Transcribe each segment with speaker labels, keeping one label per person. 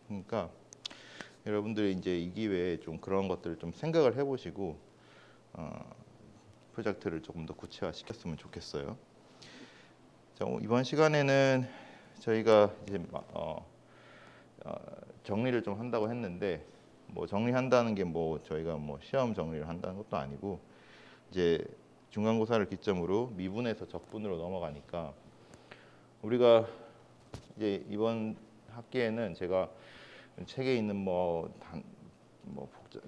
Speaker 1: 그러니까 여러분들이 이제 이 기회에 좀 그런 것들을 좀 생각을 해보시고 프로젝트를 조금 더 구체화시켰으면 좋겠어요. 자, 이번 시간에는 저희가 이제 정리를 좀 한다고 했는데 뭐 정리한다는 게 뭐 저희가 뭐 시험 정리를 한다는 것도 아니고 이제 중간고사를 기점으로 미분에서 적분으로 넘어가니까 우리가 이제 이번 학기에는 제가 책에 있는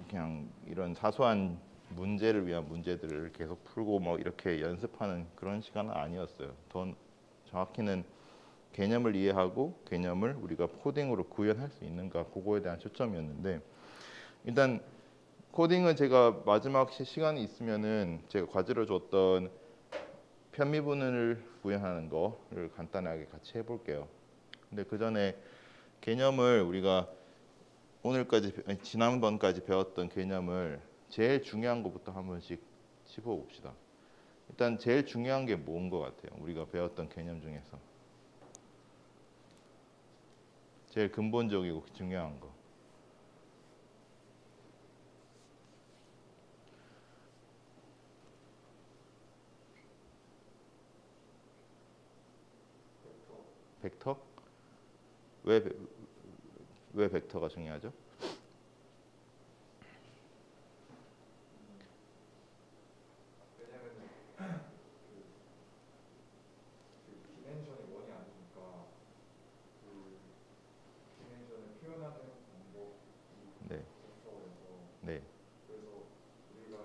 Speaker 1: 그냥 이런 사소한 문제를 위한 문제들을 계속 풀고 뭐 이렇게 연습하는 그런 시간은 아니었어요. 더 정확히는 개념을 이해하고 개념을 우리가 코딩으로 구현할 수 있는가 그거에 대한 초점이었는데 일단 코딩은 제가 마지막 시간이 있으면은 제가 과제로 줬던 편미분을 구현하는 거를 간단하게 같이 해볼게요. 근데 그 전에 개념을 우리가 지난번까지 배웠던 개념을 제일 중요한 것부터 한 번씩 짚어봅시다. 일단 제일 중요한 게 뭔 것 같아요? 우리가 배웠던 개념 중에서 제일 근본적이고 중요한 거. 벡터? 왜 벡터가 중요하죠?
Speaker 2: 디멘션이 원이 아니니까 그 디멘션을 표현하는 방법이
Speaker 1: 네.
Speaker 2: 벡터여서
Speaker 1: 네.
Speaker 2: 그래서 우리가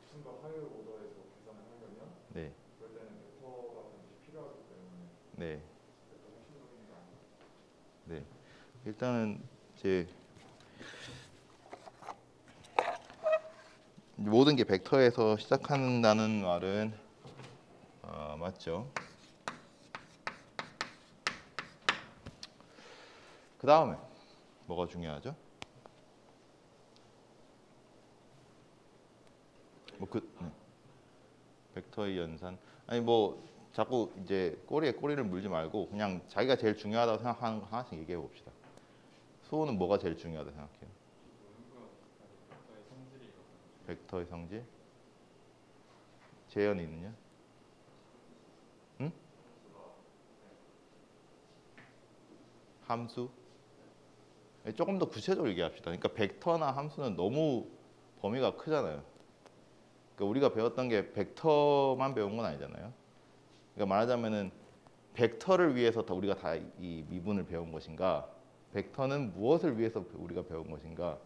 Speaker 2: 좀 더 하이어 오더에서 계산을 하려면
Speaker 1: 네.
Speaker 2: 그럴 때는 벡터가 반드시 필요하기 때문에
Speaker 1: 네.
Speaker 2: 벡터 핵심적인 거 아니에요?
Speaker 1: 네. 일단은 이제 모든 게 벡터에서 시작한다는 말은 맞죠. 그 다음에 뭐가 중요하죠? 벡터의 연산. 아니 뭐 자꾸 이제 꼬리에 꼬리를 물지 말고 그냥 자기가 제일 중요하다고 생각하는 거 하나씩 얘기해 봅시다. 수호는 뭐가 제일 중요하다고 생각해요? 벡터의 성질. 재현이는요? 응? 함수? 조금 더 구체적으로 얘기합시다. 그러니까 벡터나 함수는 너무 범위가 크잖아요. 그러니까 우리가 배웠던 게 벡터만 배운 건 아니잖아요. 그러니까 말하자면은 벡터를 위해서 우리가 다 이 미분을 배운 것인가? 벡터는 무엇을 위해서 우리가 배운 것인가?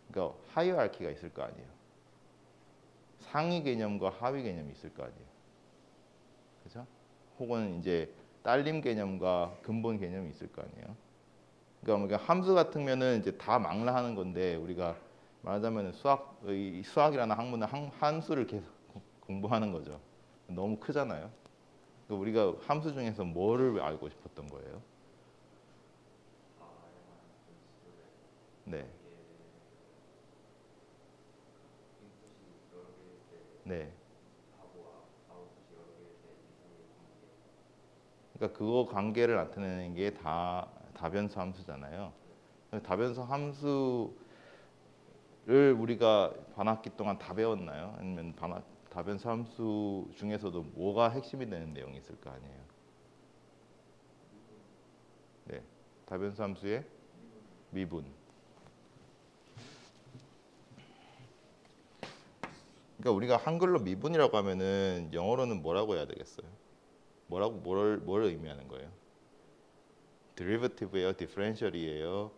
Speaker 1: 그러니까 하이어알키가 있을 거 아니에요. 상위 개념과 하위 개념이 있을 거 아니에요. 그렇죠? 혹은 이제 딸림 개념과 근본 개념이 있을 거 아니에요. 그러니까 함수 같으면은 이제 다 망라하는 건데 우리가 말하자면 수학이라는 학문은 함수를 계속 공부하는 거죠. 너무 크잖아요. 그러니까 우리가 함수 중에서 뭐를 알고 싶었던 거예요? 네. 네. 그러니까 그거 관계를 나타내는 게 다 다변수 함수잖아요. 다변수 함수를 우리가 반학기 동안 다 배웠나요? 아니면 다변수 함수 중에서도 뭐가 핵심이 되는 내용이 있을 거 아니에요? 네, 다변수 함수의 미분. 그러니까 우리가 한글로 미분이라고 하면은 영어로는 뭐라고 해야 되겠어요? 뭘 의미하는 거예요? derivative예요, differential이에요,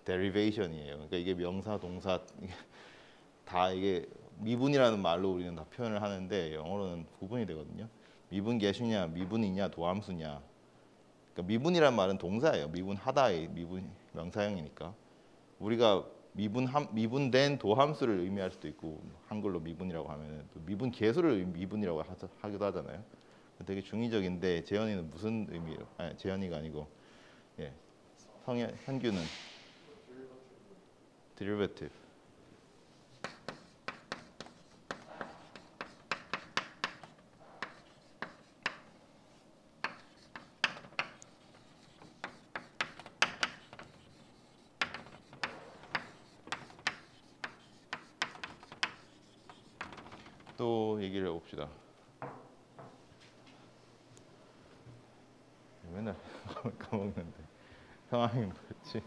Speaker 1: derivation이에요. 그러니까 이게 명사, 동사 다 이게 미분이라는 말로 우리는 다 표현을 하는데 영어로는 구분이 되거든요. 미분 계수냐, 미분이냐, 도함수냐. 그러니까 미분이라는 말은 동사예요. 미분하다의 미분 명사형이니까. 우리가 미분된 도함수를 의미할 수도 있고 한글로 미분이라고 하면은 또 미분 계수를 미분이라고 하기도 하잖아요. 되게 중의적인데 재현이는 무슨 의미예요? 아니, 재현이가 아니고 예. 현규는 derivative. 또 얘기를 해봅시다. 맨날 까먹는데 성함이 뭐였지?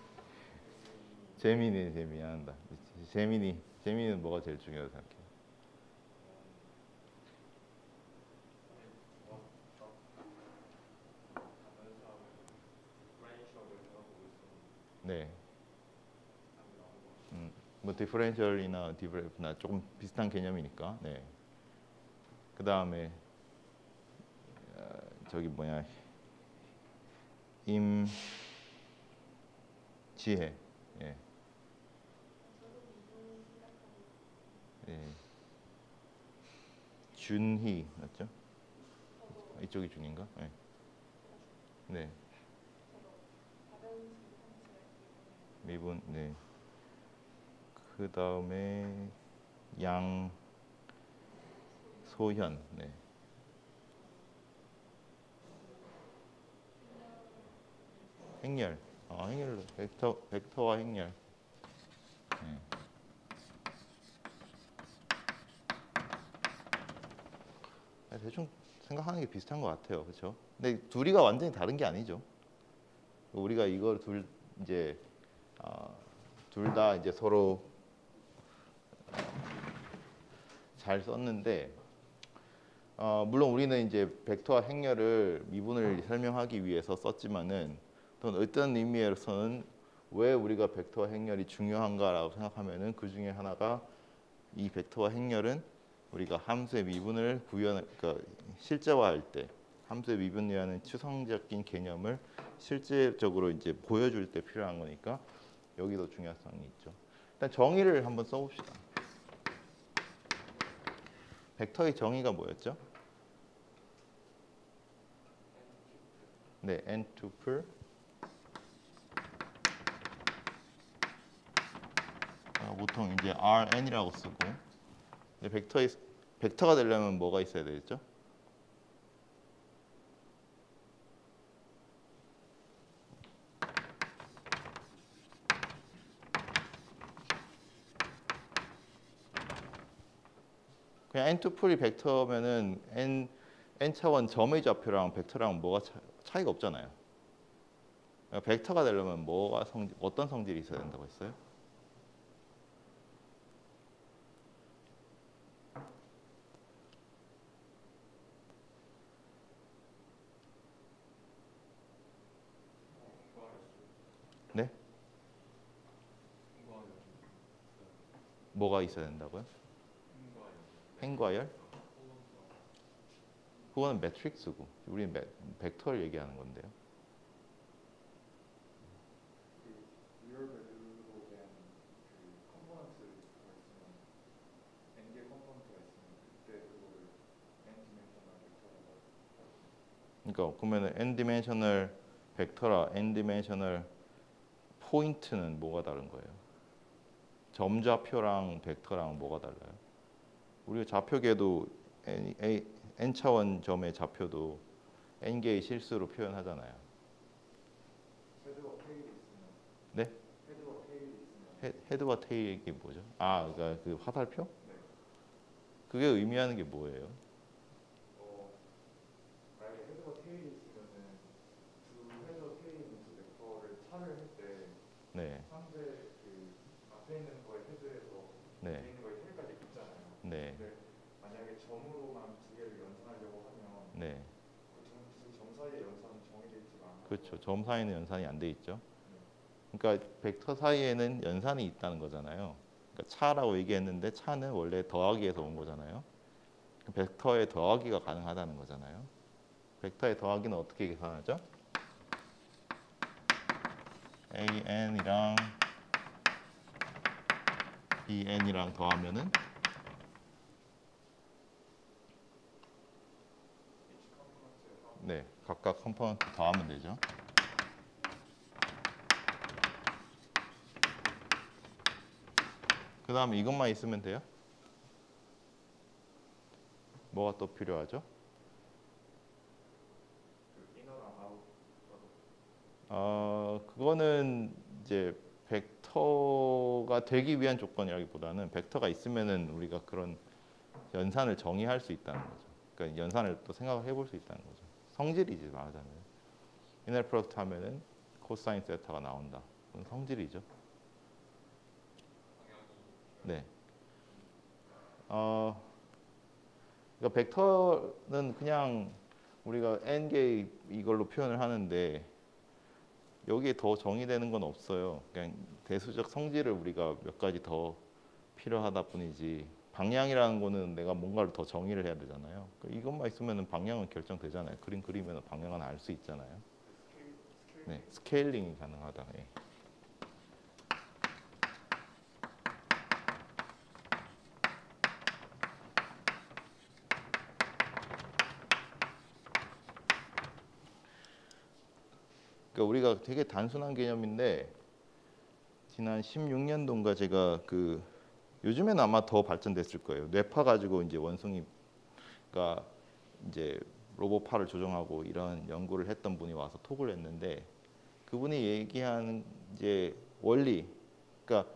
Speaker 1: 재민이 한다. 재민이는 뭐가 제일 중요하다고 생각해? 네. 뭐 디퍼런셜이나 디브레프나 조금 비슷한 개념이니까. 네. 그 다음에 저기 뭐냐 임지혜. 예. 예. 준희 맞죠? 이쪽이 준인가? 네. 네. 미분. 네. 그 다음에 양소현. 네. 행렬. 행렬로 벡터와 행렬. 네. 대충 생각하는 게 비슷한 것 같아요, 그렇죠? 근데 둘이가 완전히 다른 게 아니죠. 우리가 이걸 이제 둘 다 이제 서로 잘 썼는데, 물론 우리는 이제 벡터와 행렬을 미분을 설명하기 위해서 썼지만은 또는 어떤 의미에서는 왜 우리가 벡터와 행렬이 중요한가라고 생각하면은 그 중에 하나가 이 벡터와 행렬은 우리가 함수의 미분을 그러니까 실제화할 때 함수의 미분이라는 추상적인 개념을 실제적으로 이제 보여줄 때 필요한 거니까 여기도 중요성이 있죠. 일단 정의를 한번 써봅시다. 벡터의 정의가 뭐였죠? 네, n-tuple. 보통 이제 Rn이라고 쓰고. 근데 벡터가 되려면 뭐가 있어야 되겠죠? 그냥 n-tuple이 벡터면은 n 차원 점의 좌표랑 벡터랑 뭐가 차이가 없잖아요. 그러니까 벡터가 되려면 어떤 성질이 있어야 된다고 했어요? 네? 뭐가 있어야 된다고요? 행과 열? 그거는 매트릭스고 우리는 벡터를 얘기하는 건데요.
Speaker 2: 리얼 밸류로 된 그 컴포넌트가 있으면 n 개 컴포넌트가 있으면 그때 그거를 n 디멘셔널 벡터라고 하죠.
Speaker 1: 그러니까 그러면은 n 디멘셔널 벡터라 n 디멘셔널 포인트는 뭐가 다른 거예요? 점좌표랑 벡터랑 뭐가 달라요? 우리가 좌표계도 n 차원 점의 좌표도 n 개의 실수로 표현하잖아요.
Speaker 2: 헤드와 테일이 있으면
Speaker 1: 네?
Speaker 2: 헤드와 테일이 있으면
Speaker 1: 헤드와 테일이 뭐죠? 그러니까 그 화살표?
Speaker 2: 네.
Speaker 1: 그게 의미하는 게 뭐예요?
Speaker 2: 만약에 헤드와 테일이 있으면은 두 헤드와 테일이 있는 두 벡터를 차를 할 때
Speaker 1: 네,
Speaker 2: 상대 그 앞에 있는 거의 헤드에서
Speaker 1: 네,
Speaker 2: 뒤에 있는 거의 테일까지 붙잖아요.
Speaker 1: 네,
Speaker 2: 근데 만약에 점으로만 두 개를 연산하려고 하면
Speaker 1: 네.
Speaker 2: 그 점 사이의 연산이 정해져 있지가 않아요.
Speaker 1: 그렇죠. 점 사이는 연산이 안 돼 있죠. 그러니까 벡터 사이에는 연산이 있다는 거잖아요. 그러니까 차라고 얘기했는데 차는 원래 더하기에서 온 거잖아요. 벡터의 더하기가 가능하다는 거잖아요. 벡터의 더하기는 어떻게 계산하죠? an이랑 bn이랑 더하면은 네, 각각 컴포넌트 더하면 되죠. 그 다음에 이것만 있으면 돼요? 뭐가 또 필요하죠?
Speaker 2: 그 이너랑 아웃.
Speaker 1: 그거는 이제 벡터가 되기 위한 조건이라기보다는 벡터가 있으면은 우리가 그런 연산을 정의할 수 있다는 거죠. 그러니까 연산을 또 생각을 해볼 수 있다는 거죠. 성질이지 말하자면. 이널 프로덕트 하면은 코사인 세타가 나온다. 그건 성질이죠. 네. 그러니까 벡터는 그냥 우리가 n개 이걸로 표현을 하는데 여기에 더 정의되는 건 없어요. 그냥 대수적 성질을 우리가 몇 가지 더 필요하다 뿐이지 방향이라는 거는 내가 뭔가를 더 정의를 해야 되잖아요. 이것만 있으면 방향은 결정되잖아요. 그림 그리면 방향은 알 수 있잖아요. 네, 스케일링이 가능하다. 예. 그러니까 우리가 되게 단순한 개념인데 지난 16년도인가 제가 요즘에는 아마 더 발전됐을 거예요. 뇌파 가지고 이제 원숭이가 이제 로봇파를 조종하고 이런 연구를 했던 분이 와서 톡을 했는데 그분이 얘기한 이제 원리, 그러니까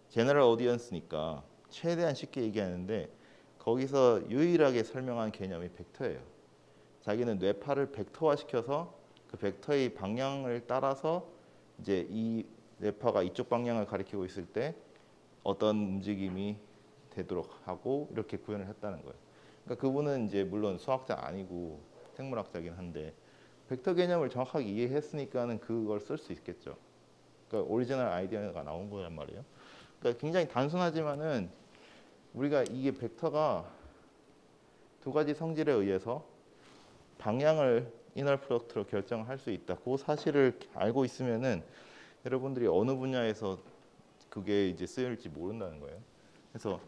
Speaker 1: 제너럴 오디언스니까 최대한 쉽게 얘기하는데 거기서 유일하게 설명한 개념이 벡터예요. 자기는 뇌파를 벡터화 시켜서 그 벡터의 방향을 따라서 이제 이 뇌파가 이쪽 방향을 가리키고 있을 때 어떤 움직임이 되도록 하고 이렇게 구현을 했다는 거예요. 그러니까 그분은 이제 물론 수학자 아니고 생물학자긴 한데 벡터 개념을 정확하게 이해했으니까는 그걸 쓸 수 있겠죠. 그러니까 오리지널 아이디어가 나온 거란 말이에요. 그러니까 굉장히 단순하지만은 우리가 이게 벡터가 두 가지 성질에 의해서 방향을 이널 프로덕트로 결정할 수 있다. 그 사실을 알고 있으면은 여러분들이 어느 분야에서 그게 이제 쓰일지 모른다는 거예요. 그래서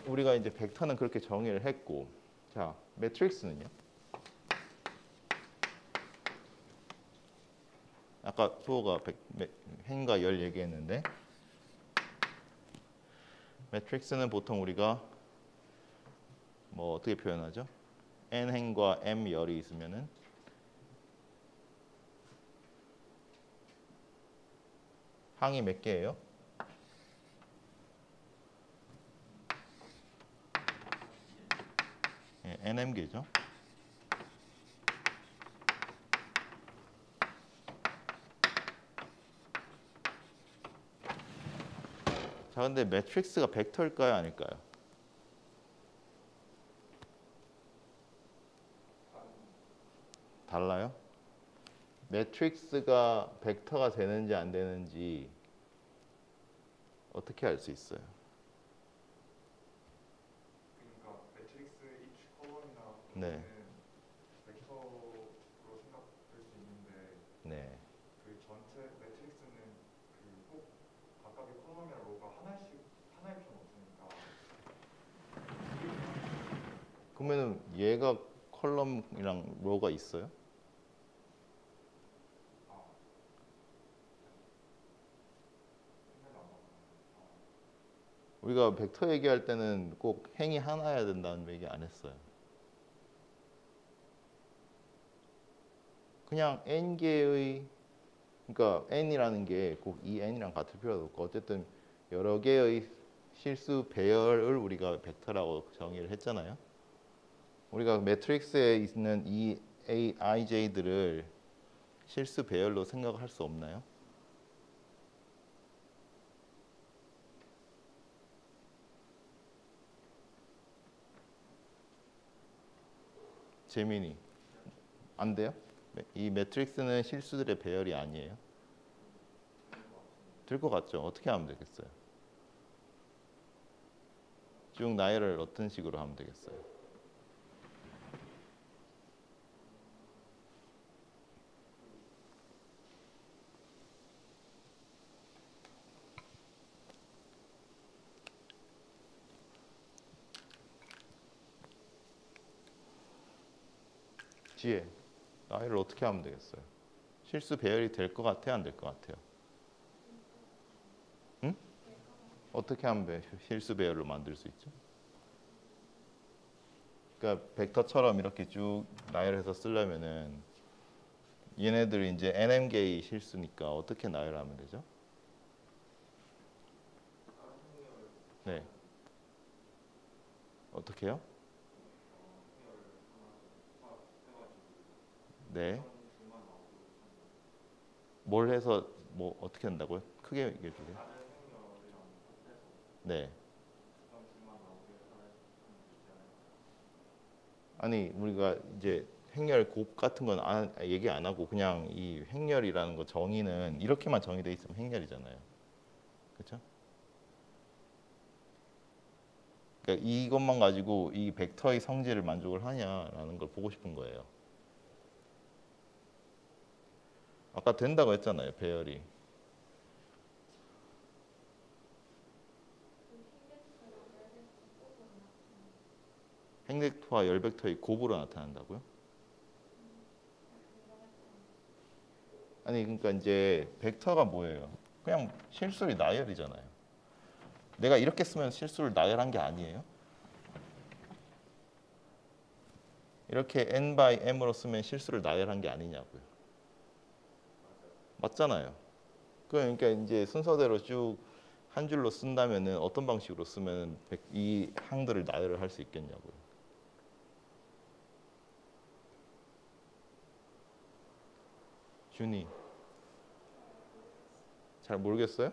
Speaker 1: 우리가 이제 벡터는 그렇게 정의를 했고, 자 매트릭스는요? 아까 수호가 행과 열 얘기했는데 매트릭스는 보통 우리가 뭐 어떻게 표현하죠? n 행과 m 열이 있으면은 항이 몇 개예요? 예, nm 개죠. 자, 근데 매트릭스가 벡터일까요, 아닐까요? 달라요? 매트릭스가 벡터가 되는지 안 되는지 어떻게 알 수 있어요?
Speaker 2: 그러니까 매트릭스 each 컬럼이나
Speaker 1: 네,
Speaker 2: 벡터로 생각할 수 있는데
Speaker 1: 네.
Speaker 2: 그 전체 매트릭스는 꼭 각각의 컬럼이나 로가 하나일 필요는 없으니까.
Speaker 1: 그러면은 얘가 컬럼이랑 로가 있어요?
Speaker 2: 생각이 안 나요.
Speaker 1: 우리가 벡터 얘기할 때는 꼭 행이 하나여야 된다는 얘기 안 했어요. 그냥 n 개의 그러니까 n이라는 게 꼭 이 n이랑 같을 필요도 없고 어쨌든 여러 개의 실수 배열을 우리가 벡터라고 정의를 했잖아요. 우리가 매트릭스에 있는 이 ij들을 실수 배열로 생각할 수 없나요? 재민이 안 돼요? 이 매트릭스는 실수들의 배열이 아니에요. 될 것 같죠? 어떻게 하면 되겠어요? 쭉 나열을 어떤 식으로 하면 되겠어요? 지혜, 나열을 어떻게 하면 되겠어요? 실수 배열이 될 것 같아요? 안 될 것 같아요? 응? 어떻게 하면 실수 배열로 만들 수 있죠? 그러니까 벡터처럼 이렇게 쭉 나열해서 쓰려면은 얘네들이 이제 nm개의 실수니까 어떻게 나열하면 되죠? 네. 어떻게요? 네. 뭘 해서 뭐 어떻게 한다고요? 크게 얘기해 주세요. 네. 아니 우리가 이제 행렬 곱 같은 건 얘기 안 하고 그냥 이 행렬이라는 거 정의는 이렇게만 정의돼 있으면 행렬이잖아요. 그렇죠? 그러니까 이것만 가지고 이 벡터의 성질을 만족을 하냐라는 걸 보고 싶은 거예요. 아까 된다고 했잖아요, 배열이. 행벡터와 열벡터의 곱으로 나타난다고요? 아니 그러니까 이제 벡터가 뭐예요? 그냥 실수를 나열이잖아요. 내가 이렇게 쓰면 실수를 나열한 게 아니에요? 이렇게 n by m으로 쓰면 실수를 나열한 게 아니냐고요. 맞잖아요. 그러니까 이제 순서대로 쭉 한 줄로 쓴다면은 어떤 방식으로 쓰면 이 항들을 나열을 할 수 있겠냐고요. 준이 잘 모르겠어요?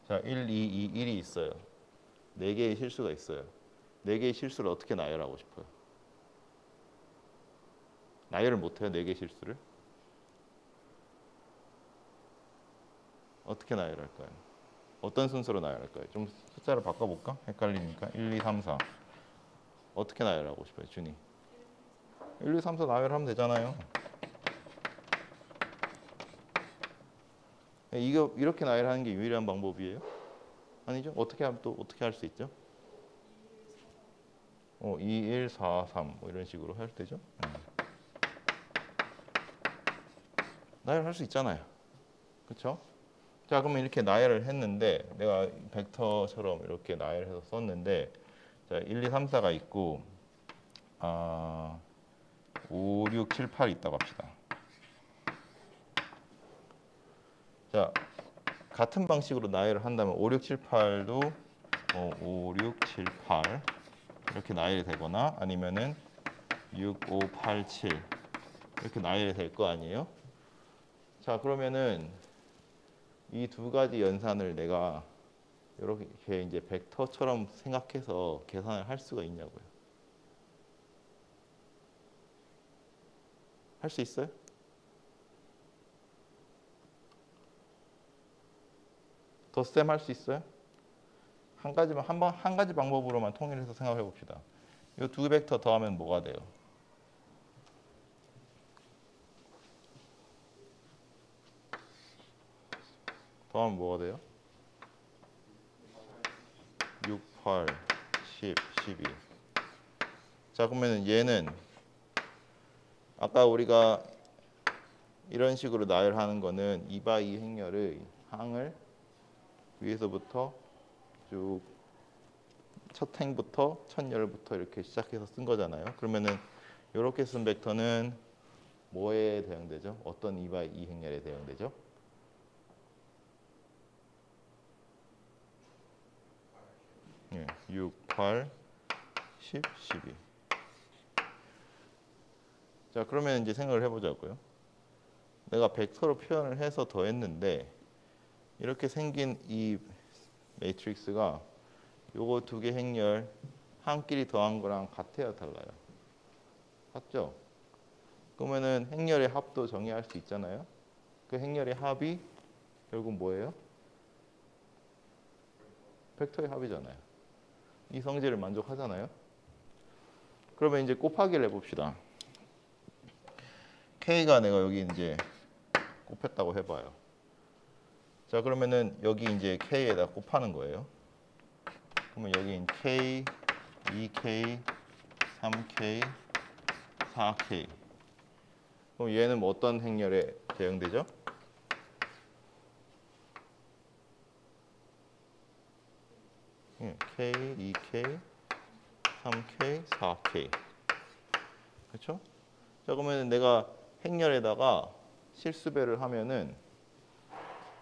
Speaker 1: 자, 1, 2, 2, 1이 있어요. 4개의 실수가 있어요. 4개의 실수를 어떻게 나열하고 싶어요? 나열을 못해요, 4개의 실수를? 어떻게 나열할까요? 어떤 순서로 나열할까요? 좀 숫자를 바꿔볼까? 헷갈리니까 1, 2, 3, 4 어떻게 나열하고 싶어요, 준이? 1, 2, 3, 4 나열하면 되잖아요. 이거 이렇게 나열하는 게 유일한 방법이에요? 아니죠? 어떻게 하면 또 어떻게 할 수 있죠? 2, 1, 4, 3 뭐 이런 식으로 할 때죠. 나열할 수 있잖아요. 그렇죠? 자, 그러면 이렇게 나열을 했는데 내가 벡터처럼 이렇게 나열해서 썼는데 자, 1, 2, 3, 4가 있고 5, 6, 7, 8 있다고 합시다. 자, 같은 방식으로 나열을 한다면 5, 6, 7, 8도 5, 6, 7, 8 이렇게 나열이 되거나 아니면은 6, 5, 8, 7 이렇게 나열이 될 거 아니에요? 자, 그러면은 이 두 가지 연산을 내가 이렇게 이제 벡터처럼 생각해서 계산을 할 수가 있냐고요. 할 수 있어요? 덧셈 할 수 있어요? 한 가지 방법으로만 통일해서 생각해 봅시다. 이 두 벡터 더하면 뭐가 돼요? 더하면 뭐가 돼요? 6, 8, 10, 12. 자, 그러면 얘는 아까 우리가 이런 식으로 나열하는 거는 2x2 행렬의 항을 위에서부터 쭉 첫 행부터 첫 열부터 이렇게 시작해서 쓴 거잖아요. 그러면은 이렇게 쓴 벡터는 뭐에 대응되죠? 어떤 2x2 행렬에 대응되죠? 예, 6, 8, 10, 12. 자, 그러면 이제 생각을 해보자고요. 내가 벡터로 표현을 해서 더했는데 이렇게 생긴 이 매트릭스가 요거 두 개 행렬 한끼리 더한 거랑 같아요, 달라요? 같죠? 그러면은 행렬의 합도 정의할 수 있잖아요. 그 행렬의 합이 결국 뭐예요? 벡터의 합이잖아요. 이 성질을 만족하잖아요. 그러면 이제 곱하기를 해봅시다. K가 내가 여기 이제 곱했다고 해봐요. 자, 그러면은 여기 이제 K에다 곱하는 거예요. 그러면 여기 K, 2K, 3K, 4K. 그럼 얘는 뭐 어떤 행렬에 대응되죠? K, 2K, 3K, 4K. 그렇죠? 자, 그러면 내가 행렬에다가 실수배를 하면은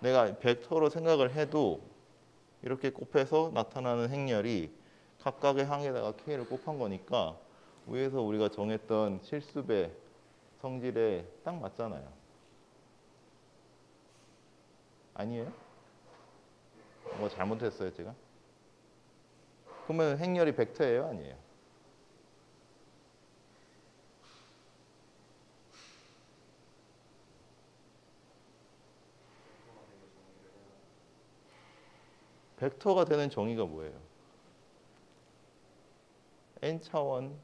Speaker 1: 내가 벡터로 생각을 해도 이렇게 곱해서 나타나는 행렬이 각각의 항에다가 k를 곱한 거니까 위에서 우리가 정했던 실수배 성질에 딱 맞잖아요. 아니에요? 뭐 잘못했어요 제가? 그러면 행렬이 벡터예요 아니에요? 벡터가 되는 정의가 뭐예요? n차원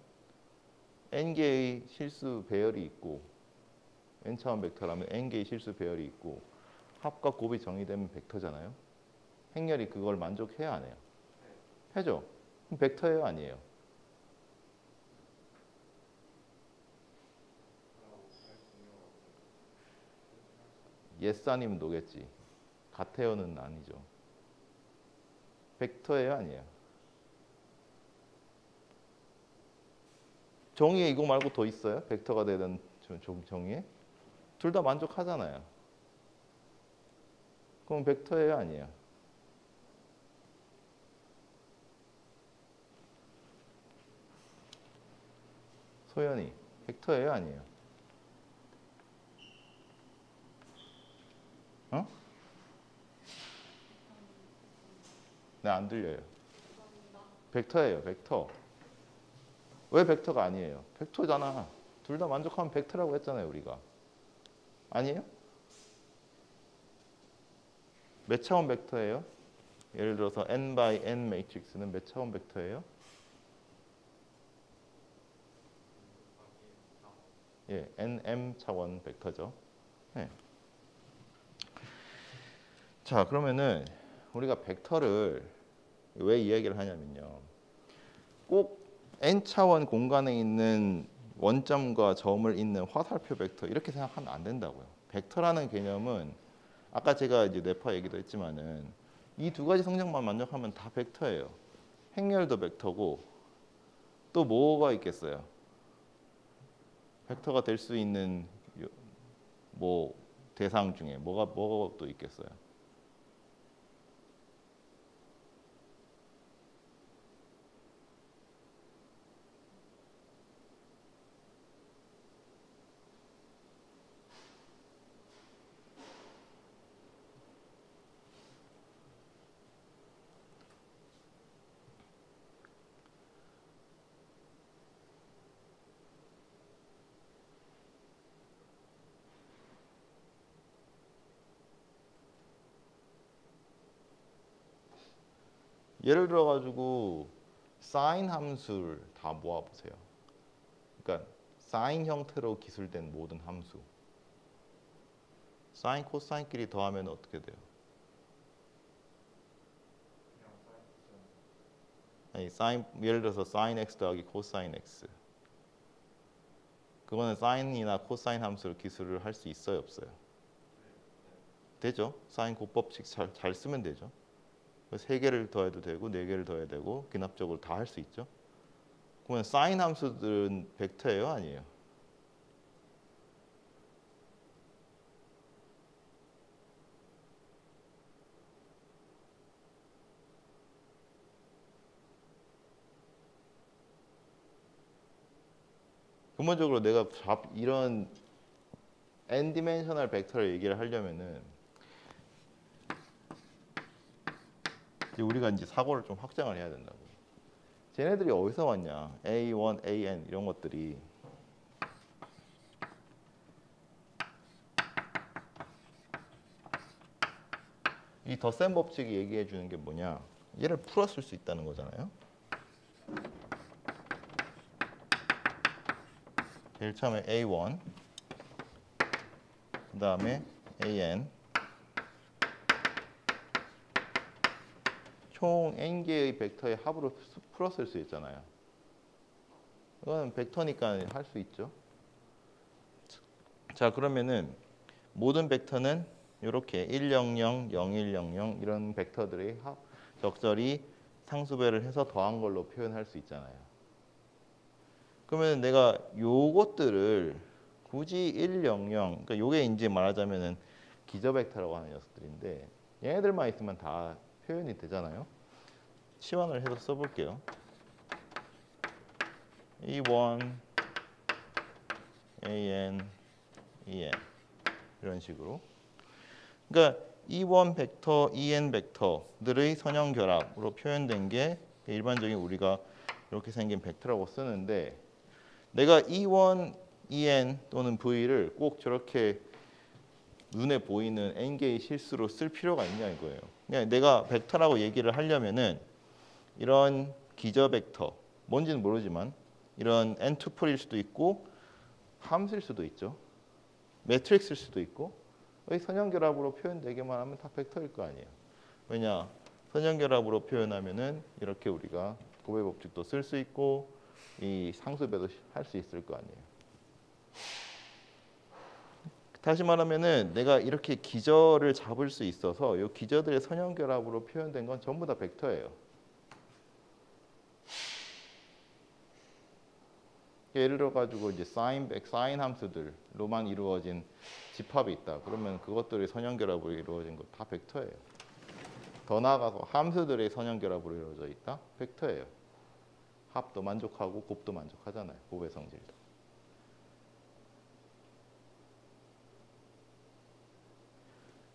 Speaker 1: n개의 실수 배열이 있고 n차원 벡터라면 n개의 실수 배열이 있고 합과 곱이 정의되면 벡터잖아요. 행렬이 그걸 만족해야 안 해요? 해죠? 그럼 벡터예요 아니에요? yes 아니면 no겠지. 같아요는 아니죠. 벡터예요 아니에요? 정의에 이거 말고 더 있어요? 벡터가 되는 정의에? 둘 다 만족하잖아요. 그럼 벡터예요 아니에요? 소연이 벡터예요 아니에요? 어? 네, 안 들려요. 벡터예요, 벡터. 왜 벡터가 아니에요? 벡터잖아. 둘 다 만족하면 벡터라고 했잖아요, 우리가. 아니에요? 몇 차원 벡터예요? 예를 들어서 n by n 매트릭스는 몇 차원 벡터예요? 예, nm 차원 벡터죠. 네. 자, 그러면은 우리가 벡터를 왜 이야기를 하냐면요. 꼭 n차원 공간에 있는 원점과 점을 잇는 화살표 벡터 이렇게 생각하면 안 된다고요. 벡터라는 개념은 아까 제가 이제 뇌파 얘기도 했지만은 이 두 가지 성질만 만족하면 다 벡터예요. 행렬도 벡터고 또 뭐가 있겠어요? 벡터가 될 수 있는 뭐 대상 중에 뭐가 또 있겠어요? 예를 들어 가지고 사인 함수를 다 모아 보세요. 그러니까 사인 형태로 기술된 모든 함수. 사인 코사인끼리 더하면 어떻게 돼요? 아니 사인 예를 들어서 사인 x 더하기 코사인 x. 그거는 사인이나 코사인 함수를 기술을 할 수 있어요, 없어요? 되죠? 사인 곱법칙 잘 쓰면 되죠. 3개를 더해도 되고 4개를 더해야 되고 귀납적으로 다 할 수 있죠. 그러면 사인 함수들은 벡터예요, 아니에요? 근본적으로 내가 이런 n 디멘셔널 벡터를 얘기를 하려면은 우리가 이제 사고를 좀 확장을 해야 된다고. 쟤네들이 어디서 왔냐? A1, AN 이런 것들이 이 덧셈 법칙이 얘기해 주는 게 뭐냐? 얘를 풀었을 수 있다는 거잖아요. 제일 처음에 A1, 그 다음에 AN, 총 n개의 벡터의 합으로 풀었을 수 있잖아요. 이거는 벡터니까 할 수 있죠. 자, 그러면은 모든 벡터는 이렇게 100, 0100 이런 벡터들의 적절히 상수배를 해서 더한 걸로 표현할 수 있잖아요. 그러면 내가 요것들을 굳이 1, 0, 0. 그러니까 요게 이제 말하자면은 기저 벡터라고 하는 녀석들인데 얘네들만 있으면 다 표현이 되잖아요. 치환을 해서 써볼게요. E1, AN, EN 이런 식으로. 그러니까 E1 벡터, EN 벡터들의 선형 결합으로 표현된 게 일반적인 우리가 이렇게 생긴 벡터라고 쓰는데 내가 E1, EN 또는 V를 꼭 저렇게 눈에 보이는 n개의 실수로 쓸 필요가 있냐 이거예요. 그냥 내가 벡터라고 얘기를 하려면은 이런 기저 벡터, 뭔지는 모르지만 이런 n-투플일 수도 있고 함수일 수도 있죠. 매트릭스일 수도 있고 의 선형결합으로 표현되게만 하면 다 벡터일 거 아니에요. 왜냐? 선형결합으로 표현하면은 이렇게 우리가 곱의 법칙도 쓸 수 있고 이 상수배도 할 수 있을 거 아니에요. 다시 말하면은 내가 이렇게 기저를 잡을 수 있어서 이 기저들의 선형결합으로 표현된 건 전부 다 벡터예요. 예를 들어 가지고 이제 사인 함수들로만 이루어진 집합이 있다. 그러면 그것들의 선형결합으로 이루어진 거 다 벡터예요. 더 나아가서 함수들의 선형결합으로 이루어져 있다. 벡터예요. 합도 만족하고 곱도 만족하잖아요. 곱의 성질도.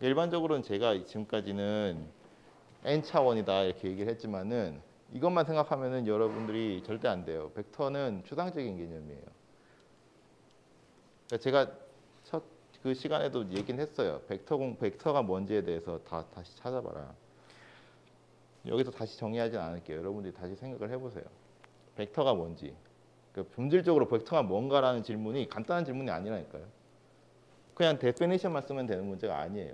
Speaker 1: 일반적으로는 제가 지금까지는 n차원이다 이렇게 얘기를 했지만은 이것만 생각하면은 여러분들이 절대 안 돼요. 벡터는 추상적인 개념이에요. 그러니까 제가 첫 그 시간에도 얘기는 했어요. 벡터가 뭔지에 대해서 다시 찾아봐라. 여기서 다시 정의하진 않을게요. 여러분들이 다시 생각을 해보세요. 벡터가 뭔지. 그러니까 본질적으로 벡터가 뭔가라는 질문이 간단한 질문이 아니라니까요. 그냥 데피니션만 쓰면 되는 문제가 아니에요.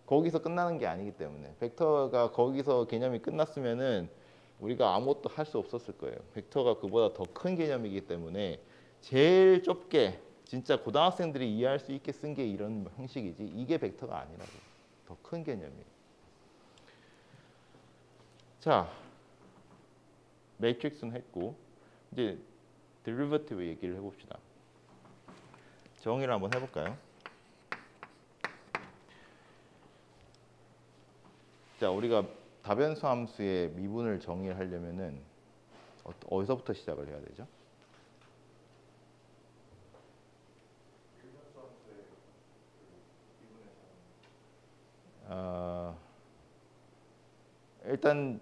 Speaker 1: 거기서 끝나는 게 아니기 때문에 벡터가 거기서 개념이 끝났으면은 우리가 아무것도 할 수 없었을 거예요. 벡터가 그보다 더 큰 개념이기 때문에 제일 좁게 진짜 고등학생들이 이해할 수 있게 쓴 게 이런 형식이지 이게 벡터가 아니라고. 더 큰 개념이에요. 자, 매트릭스는 했고 이제 데리베티브 얘기를 해봅시다. 정의를 한번 해볼까요? 자, 우리가 다변수 함수의 미분을 정의를 하려면은 어디서부터 시작을 해야 되죠? 일단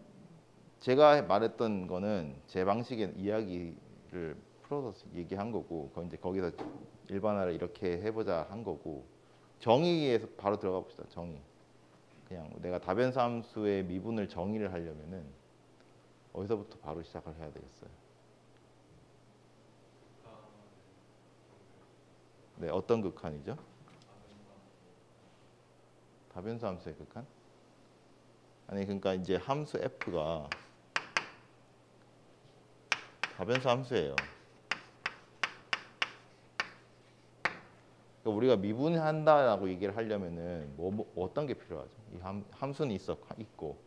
Speaker 1: 제가 말했던 거는 제 방식의 이야기를 풀어서 얘기한 거고, 이제 거기서 일반화를 이렇게 해보자 한 거고, 정의에서 바로 들어가 봅시다. 정의. 그냥 내가 다변수 함수의 미분을 정의를 하려면은 어디서부터 바로 시작을 해야 되겠어요? 네, 어떤 극한이죠? 다변수 함수의 극한? 아니 그러니까 이제 함수 f가 다변수 함수예요. 그러니까 우리가 미분한다라고 얘기를 하려면은 어떤 게 필요하죠? 이 함수는 있고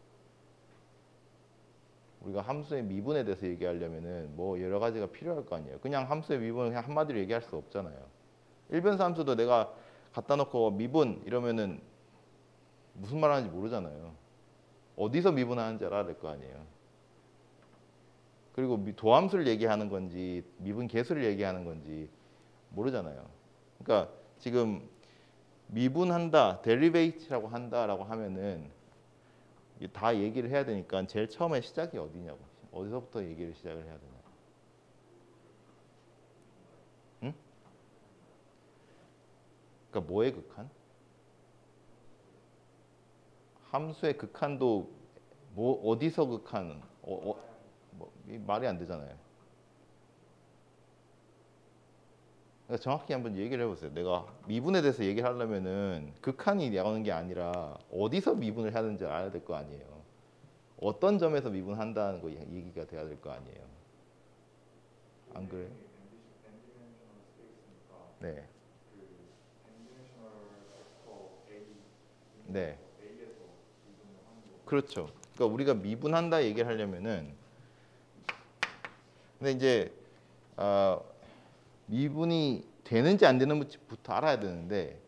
Speaker 1: 우리가 함수의 미분에 대해서 얘기하려면은 뭐 여러 가지가 필요할 거 아니에요. 그냥 함수의 미분을 그냥 한마디로 얘기할 수 없잖아요. 일변수 함수도 내가 갖다 놓고 미분 이러면은 무슨 말 하는지 모르잖아요. 어디서 미분하는지 알아야 될 거 아니에요. 그리고 도함수를 얘기하는 건지 미분 계수를 얘기하는 건지 모르잖아요. 그러니까 지금 미분한다, 데리베이트라고 한다라고 하면은 다 얘기를 해야 되니까 제일 처음에 시작이 어디냐고. 어디서부터 얘기를 시작을 해야 되냐. 응? 그러니까 뭐의 극한? 함수의 극한도 뭐 어디서 극한? 말이 안 되잖아요. 그러니까 정확히 한번 얘기를 해보세요. 내가 미분에 대해서 얘기를 하려면은 극한이 나오는 게 아니라 어디서 미분을 해야 되는지 알아야 될 거 아니에요. 어떤 점에서 미분한다는 거 얘기가 돼야 될 거 아니에요. 안 그래요? 네. 네. 그렇죠. 그러니까 우리가 미분한다 얘기를 하려면은 근데 이제 미분이 되는지 안 되는지부터 알아야 되는데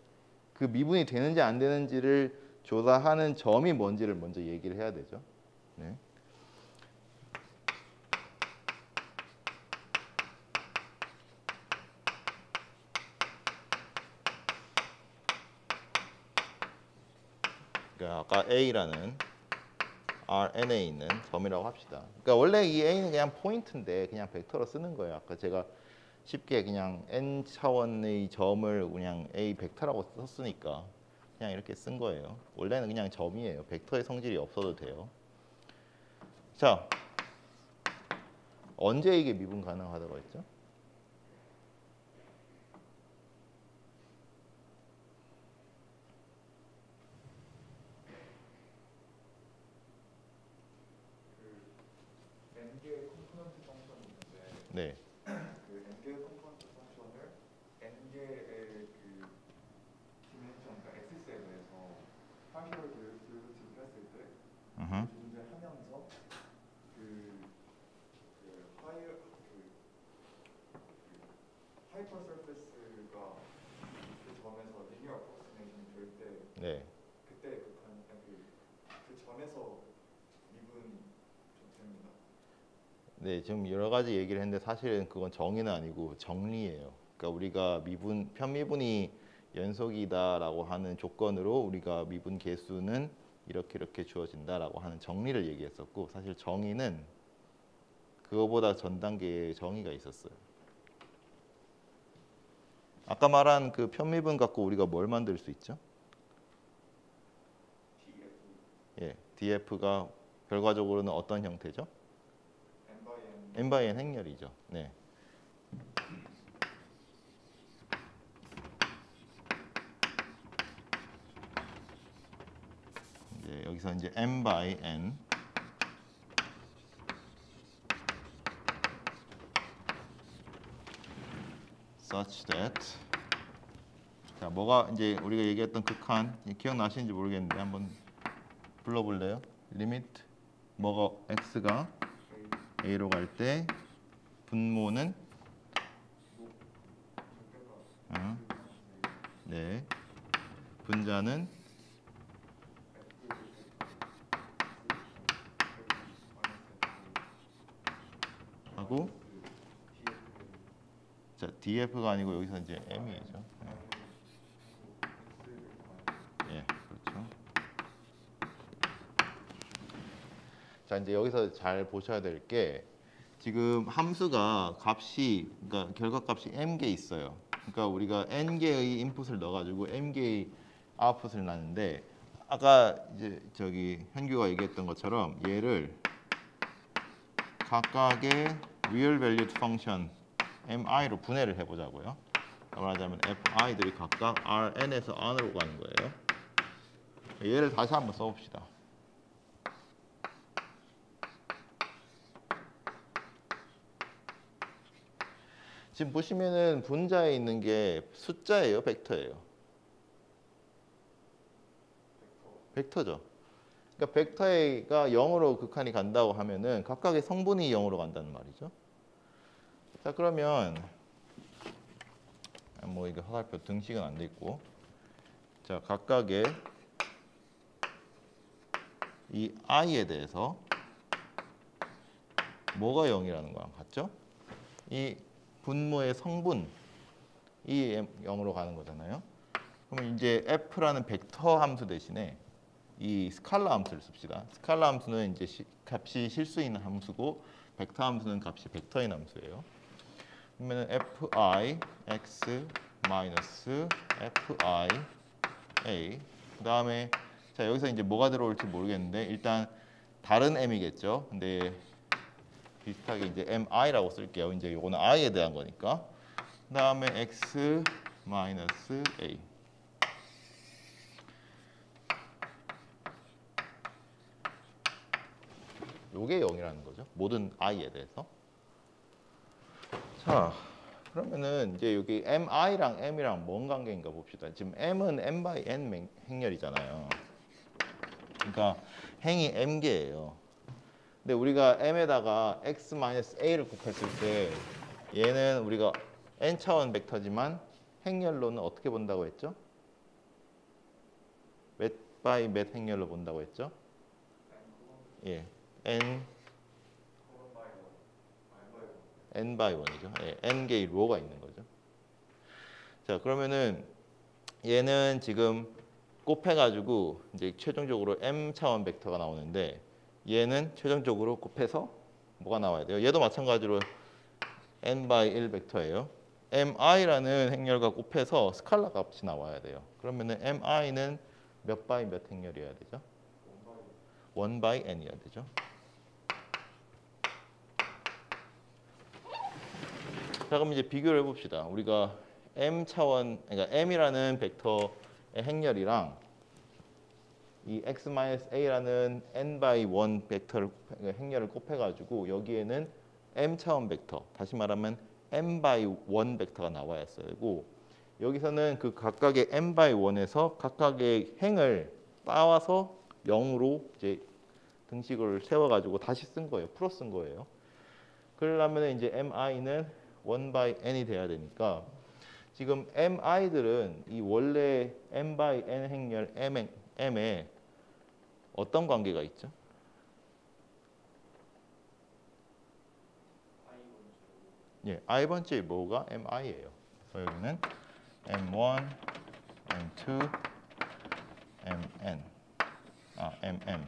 Speaker 1: 그 미분이 되는지 안 되는지를 조사하는 점이 뭔지를 먼저 얘기를 해야 되죠. 네. 그러니까 아까 A라는 Rn에 있는 점이라고 합시다. 그러니까 원래 이 A는 그냥 포인트인데 그냥 벡터로 쓰는 거예요. 아까 제가 쉽게 그냥 n 차원의 점을 그냥 A 벡터라고 썼으니까 그냥 이렇게 쓴 거예요. 원래는 그냥 점이에요. 벡터의 성질이 없어도 돼요. 자, 언제 이게 미분 가능하다고 했죠?
Speaker 2: 그 n개의 컴포넌트 펑션이 있는데
Speaker 1: 네,
Speaker 2: 그 n개의 컴포넌트 펑션을 n개의 그 디멘션, 그러니까 x스에 대해서 파셜 데리베이티브 했을 때
Speaker 1: 으흠.
Speaker 2: 존재하면서 하이퍼 서페스가 그 점에서 리니어 어프로크시메이션이 될 때
Speaker 1: 네,
Speaker 2: 그때 그 점에서 미분이 좀 됩니다.
Speaker 1: 네, 지금 여러 가지 얘기를 했는데 사실은 그건 정의는 아니고 정리예요. 그러니까 우리가 편미분이 연속이다라고 하는 조건으로 우리가 미분 계수는 이렇게 주어진다라고 하는 정리를 얘기했었고 사실 정의는 그거보다 전 단계에 정의가 있었어요. 아까 말한 그 편미분 갖고 우리가 뭘 만들 수 있죠? 예, DF가 결과적으로는 어떤 형태죠? n by n 행렬이죠. 네. 이제 여기서 이제 n by n such that 자, 뭐가 이제 우리가 얘기했던 극한 기억나시는지 모르겠는데 한번 불러볼래요? 리미트 뭐가 x가 a로 갈 때 분모는 네 분자는 하고 자 df가 아니고 여기서 이제 m이죠. 예, 그렇죠. 자 이제 여기서 잘 보셔야 될 게 지금 함수가 값이 그러니까 결과값이 m개 있어요. 그러니까 우리가 n개의 인풋을 넣어가지고 m개의 아웃풋을 낳는데 아까 이제 저기 현규가 얘기했던 것처럼 얘를 각각의 real valued function mi로 분해를 해보자고요. 말하자면 fi들이 각각 rn에서 안으로 가는 거예요. 얘를 다시 한번 써봅시다. 지금 보시면은 분자에 있는 게 숫자예요, 벡터예요? 벡터죠. 그러니까 벡터가 0으로 극한이 간다고 하면은 각각의 성분이 0으로 간다는 말이죠. 자, 그러면 뭐 이게 화살표 등식은 안 돼 있고 자, 각각의 이 i에 대해서 뭐가 0이라는 거랑 같죠? 이 분모의 성분이 0으로 가는 거잖아요. 그러면 이제 f라는 벡터 함수 대신에 이 스칼라 함수를 씁시다. 스칼라 함수는 이제 값이 실수 있는 함수고 벡터 함수는 값이 벡터인 함수예요. 그러면 fi x 마이너스 fi a 그다음에 자 여기서 이제 뭐가 들어올지 모르겠는데 일단 다른 m이겠죠. 근데 비슷하게 이제 mi라고 쓸게요. 이제 이거는 i에 대한 거니까. 그다음에 x 마이너스 a. 요게 0이라는 거죠. 모든 i에 대해서. 자, 그러면은 이제 여기 mi랑 m이랑 뭔 관계인가 봅시다. 지금 m은 n by n 행렬이잖아요. 그러니까 행이 m개예요. 근데 우리가 m에다가 x-a를 곱했을 때 얘는 우리가 n 차원 벡터지만 행렬로는 어떻게 본다고 했죠? 몇 바이 몇 행렬로 본다고 했죠? 예, n 바이 1이죠. 예, n 개의 로가 있는 거죠. 자, 그러면은 얘는 지금 곱해가지고 이제 최종적으로 m 차원 벡터가 나오는데 얘는 최종적으로 곱해서 뭐가 나와야 돼요? 얘도 마찬가지로 n 바이 1 벡터예요. mi라는 행렬과 곱해서 스칼라 값이 나와야 돼요. 그러면은 mi는 몇 바이 몇 행렬이어야 되죠? 1 바이 n이어야 되죠. 자, 그럼 이제 비교를 해봅시다. 우리가 m 차원, 그러니까 m이라는 벡터의 행렬이랑 이 x-a라는 n 바이 1 벡터를 행렬을 곱해가지고 여기에는 m 차원 벡터, 다시 말하면 m 바이 1 벡터가 나와야 했고 여기서는 그 각각의 m 바이 1에서 각각의 행을 따와서 0으로 이제 등식을 세워가지고 다시 쓴 거예요. 풀어 쓴 거예요. 그러려면 이제 mi는 1 바이 n이 돼야 되니까 지금 mi들은 이 원래 m 바이 n 행렬 m에 어떤 관계가 있죠? 예, i번째 뭐가 mi예요. 그래서 여기는 m1, m2, mn, mm.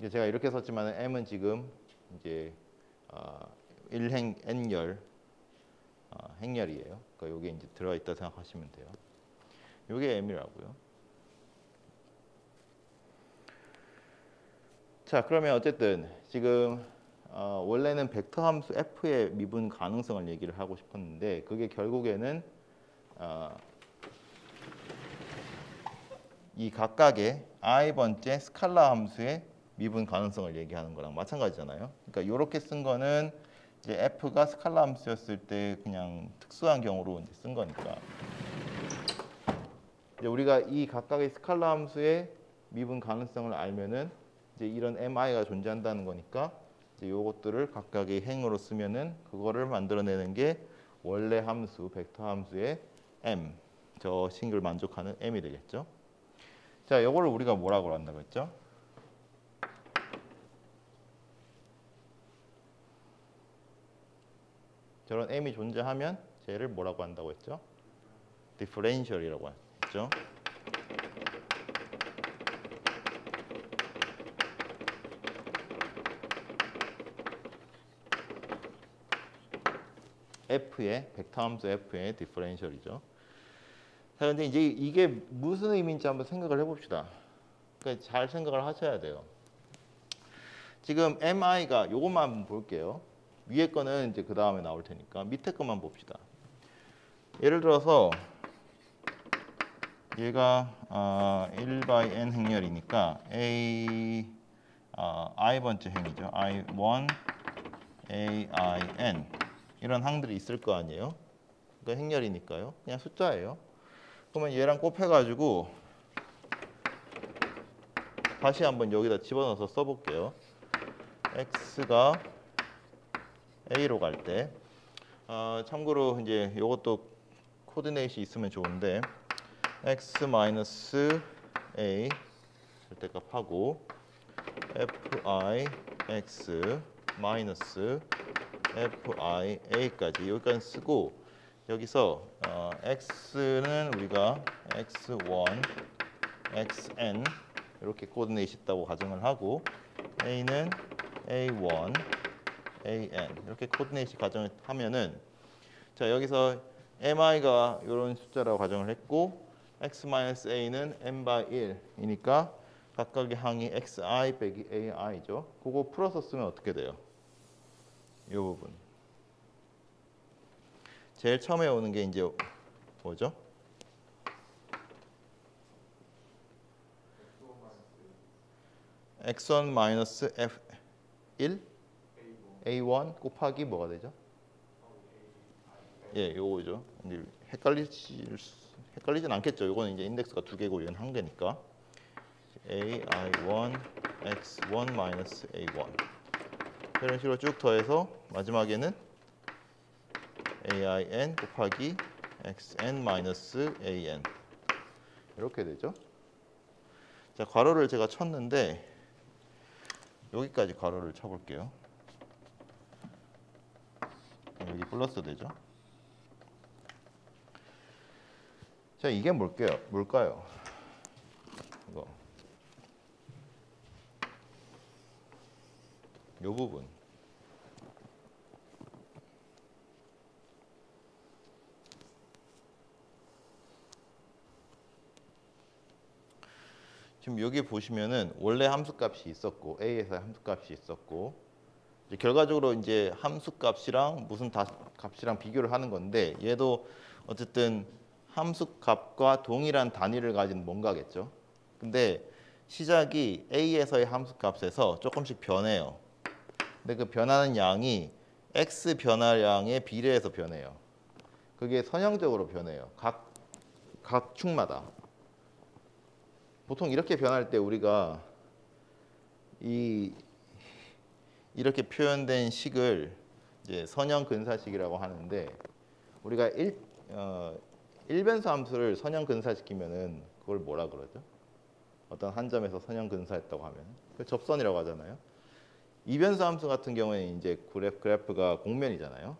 Speaker 1: 제가 이렇게 썼지만 m은 지금 이제 1행 n열 행렬이에요. 그러니까 여기에 이제 들어 있다 생각하시면 돼요. 이게 m이라고요. 자, 그러면 어쨌든 지금 원래는 벡터 함수 f의 미분 가능성을 얘기를 하고 싶었는데 그게 결국에는 이 각각의 i번째 스칼라 함수의 미분 가능성을 얘기하는 거랑 마찬가지잖아요. 그러니까 이렇게 쓴 거는 이제 f가 스칼라 함수였을 때 그냥 특수한 경우로 이제 쓴 거니까. 이제 우리가 이 각각의 스칼라 함수의 미분 가능성을 알면은 이제 이런 mi가 존재한다는 거니까 이제 요것들을 각각의 행으로 쓰면은 그거를 만들어내는 게 원래 함수, 벡터 함수의 m, 저 식을 만족하는 m이 되겠죠. 자, 요거를 우리가 뭐라고 한다고 했죠? 저런 m이 존재하면 쟤를 뭐라고 한다고 했죠? 디퍼렌셜이라고 했죠. f의 벡터 함수 f의 디퍼렌셜이죠. 자, 근데 이제 이게 무슨 의미인지 한번 생각을 해봅시다. 그러니까 잘 생각을 하셔야 돼요. 지금 mi가 요것만 한번 볼게요. 위에 거는 이제 그 다음에 나올 테니까 밑에 것만 봅시다. 예를 들어서 얘가 1 바이 n 행렬이니까 i번째 행이죠. i1, ain 이런 항들이 있을 거 아니에요. 그러니까 행렬이니까요. 그냥 숫자예요. 그러면 얘랑 곱해가지고 다시 한번 여기다 집어넣어서 써볼게요. x가 a로 갈 때 참고로 이제 이것도 코디네이트 있으면 좋은데 x 마이너스 a 절대값하고 fi x 마이너스 fi a까지 여기까지 쓰고 여기서 x는 우리가 x1, xn 이렇게 코디네이트 있다고 가정을 하고 a는 a1, an 이렇게 코디네이트 가정을 하면은 자 여기서 mi가 이런 숫자라고 가정을 했고 x-a는 n 바이 1이니까 각각의 항이 xi 빼기 ai죠. 그거 풀어서 쓰면 어떻게 돼요? 이 부분. 제일 처음에 오는 게 이제 뭐죠? x1 마이너스 f1 a1 곱하기 뭐가 되죠? 예, 요거죠. 근데 헷갈리진 않겠죠. 요거는 이제 인덱스가 두 개고 이건 한 개니까 ai1 x1 마이너스 a1 이런 식으로 쭉 더해서 마지막에는 ain 곱하기 xn 마이너스 an 이렇게 되죠. 자, 괄호를 제가 쳤는데 여기까지 괄호를 쳐볼게요. 여기 플러스 되죠. 자, 이게 뭘까요? 이거. 요 부분. 지금 여기 보시면은 원래 함수값이 있었고 a에서 함수값이 있었고 이제 결과적으로 이제 함수값이랑 무슨 값이랑 비교를 하는 건데 얘도 어쨌든 함수값과 동일한 단위를 가진 뭔가겠죠. 근데 시작이 a에서의 함수값에서 조금씩 변해요. 근데 그 변하는 양이 x 변화량에 비례해서 변해요. 그게 선형적으로 변해요. 각 축마다. 보통 이렇게 변할 때 우리가 이렇게 표현된 식을 이제 선형 근사식이라고 하는데 우리가 일변수 함수를 선형 근사시키면은 그걸 뭐라 그러죠? 어떤 한 점에서 선형 근사했다고 하면 그 접선이라고 하잖아요. 이변수 함수 같은 경우에는 이제 그래프가 공면이잖아요.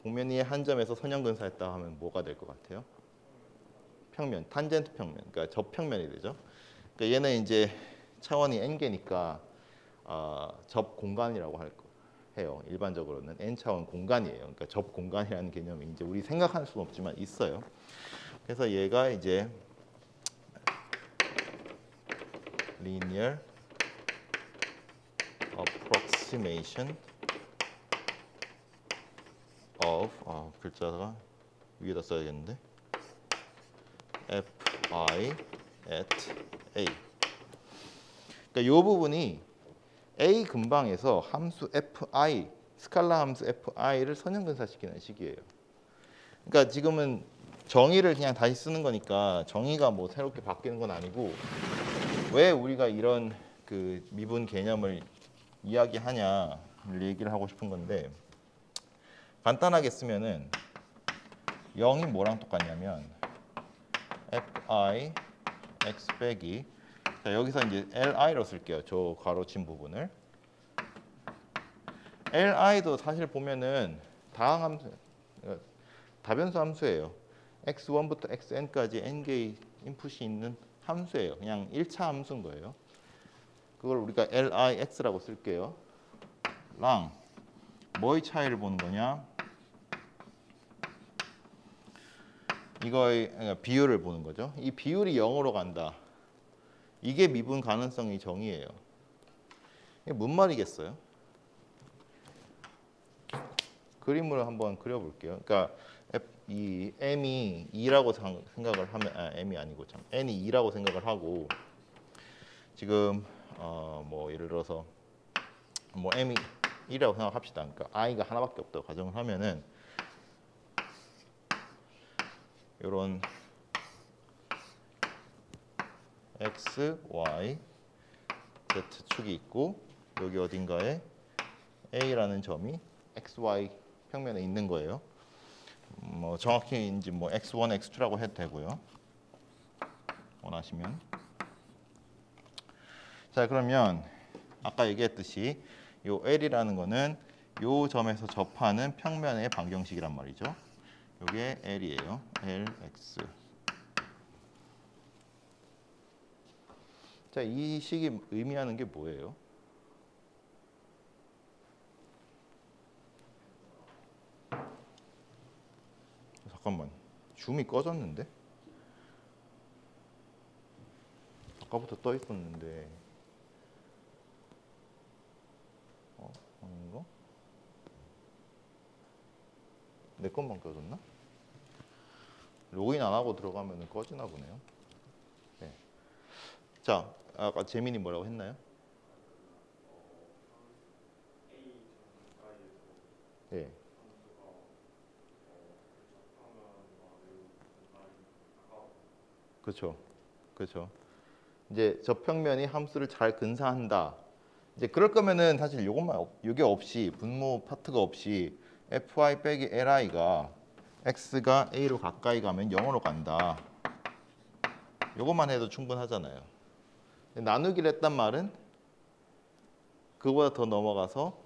Speaker 1: 공면이 한 점에서 선형 근사했다고 하면 뭐가 될 것 같아요? 평면, 탄젠트 평면, 그러니까 접평면이 되죠. 그러니까 얘는 이제 차원이 n개니까 접 공간이라고 해요. 일반적으로는 n 차원 공간이에요. 그러니까 접 공간이라는 개념이 이제 우리 생각할 수는 없지만 있어요. 그래서 얘가 이제 linear approximation of 글자가 위에다 써야겠는데 fi at a. 그러니까 이 부분이 a 근방에서 함수 fi 스칼라 함수 fi를 선형근사시키는 식이에요. 그러니까 지금은 정의를 그냥 다시 쓰는 거니까 정의가 뭐 새롭게 바뀌는 건 아니고 왜 우리가 이런 그 미분 개념을 이야기하냐를 얘기를 하고 싶은 건데 간단하게 쓰면은 0이 뭐랑 똑같냐면 fi x 빼기 자, 여기서 이제 li로 쓸게요. 저 가로친 부분을 li도 사실 보면은 다변수 함수예요. x1부터 xn까지 n개의 인풋이 있는 함수예요. 그냥 1차 함수인 거예요. 그걸 우리가 lix라고 쓸게요. 랑 뭐의 차이를 보는 거냐? 이거의 그러니까 비율을 보는 거죠. 이 비율이 0으로 간다. 이게 미분 가능성의 정의예요. 이게 뭔 말이겠어요? 그림으로 한번 그려볼게요. 그러니까 이 m이 2라고 생각을 하면 m이 아니고 참 n이 2라고 생각을 하고 지금 뭐 예를 들어서 뭐 m이 1이라고 생각합시다. 그러니까 i가 하나밖에 없다고 가정을 하면은 이런 x, y, z 축이 있고 여기 어딘가에 a라는 점이 x, y 평면에 있는 거예요. 뭐 정확히 이제 뭐 x1, x2라고 해도 되고요. 원하시면. 자, 그러면 아까 얘기했듯이 요 L이라는 거는 요 점에서 접하는 평면의 반경식이란 말이죠. 요게 L이에요. LX. 자, 이 식이 의미하는 게 뭐예요? 잠깐만. 줌이 꺼졌는데? 아까부터 떠 있었는데. 아닌가? 내 것만 꺼졌나? 로그인 안 하고 들어가면 꺼지나 보네요. 네. 자, 아까 재민이 뭐라고 했나요? 네. 그렇죠. 그렇죠. 이제 접평면이 함수를 잘 근사한다. 이제 그럴 거면은 사실 요게 없이 분모 파트가 없이 fy 빼기 li가 x가 a로 가까이 가면 0으로 간다. 요것만 해도 충분하잖아요. 나누기를 했단 말은 그거보다 더 넘어가서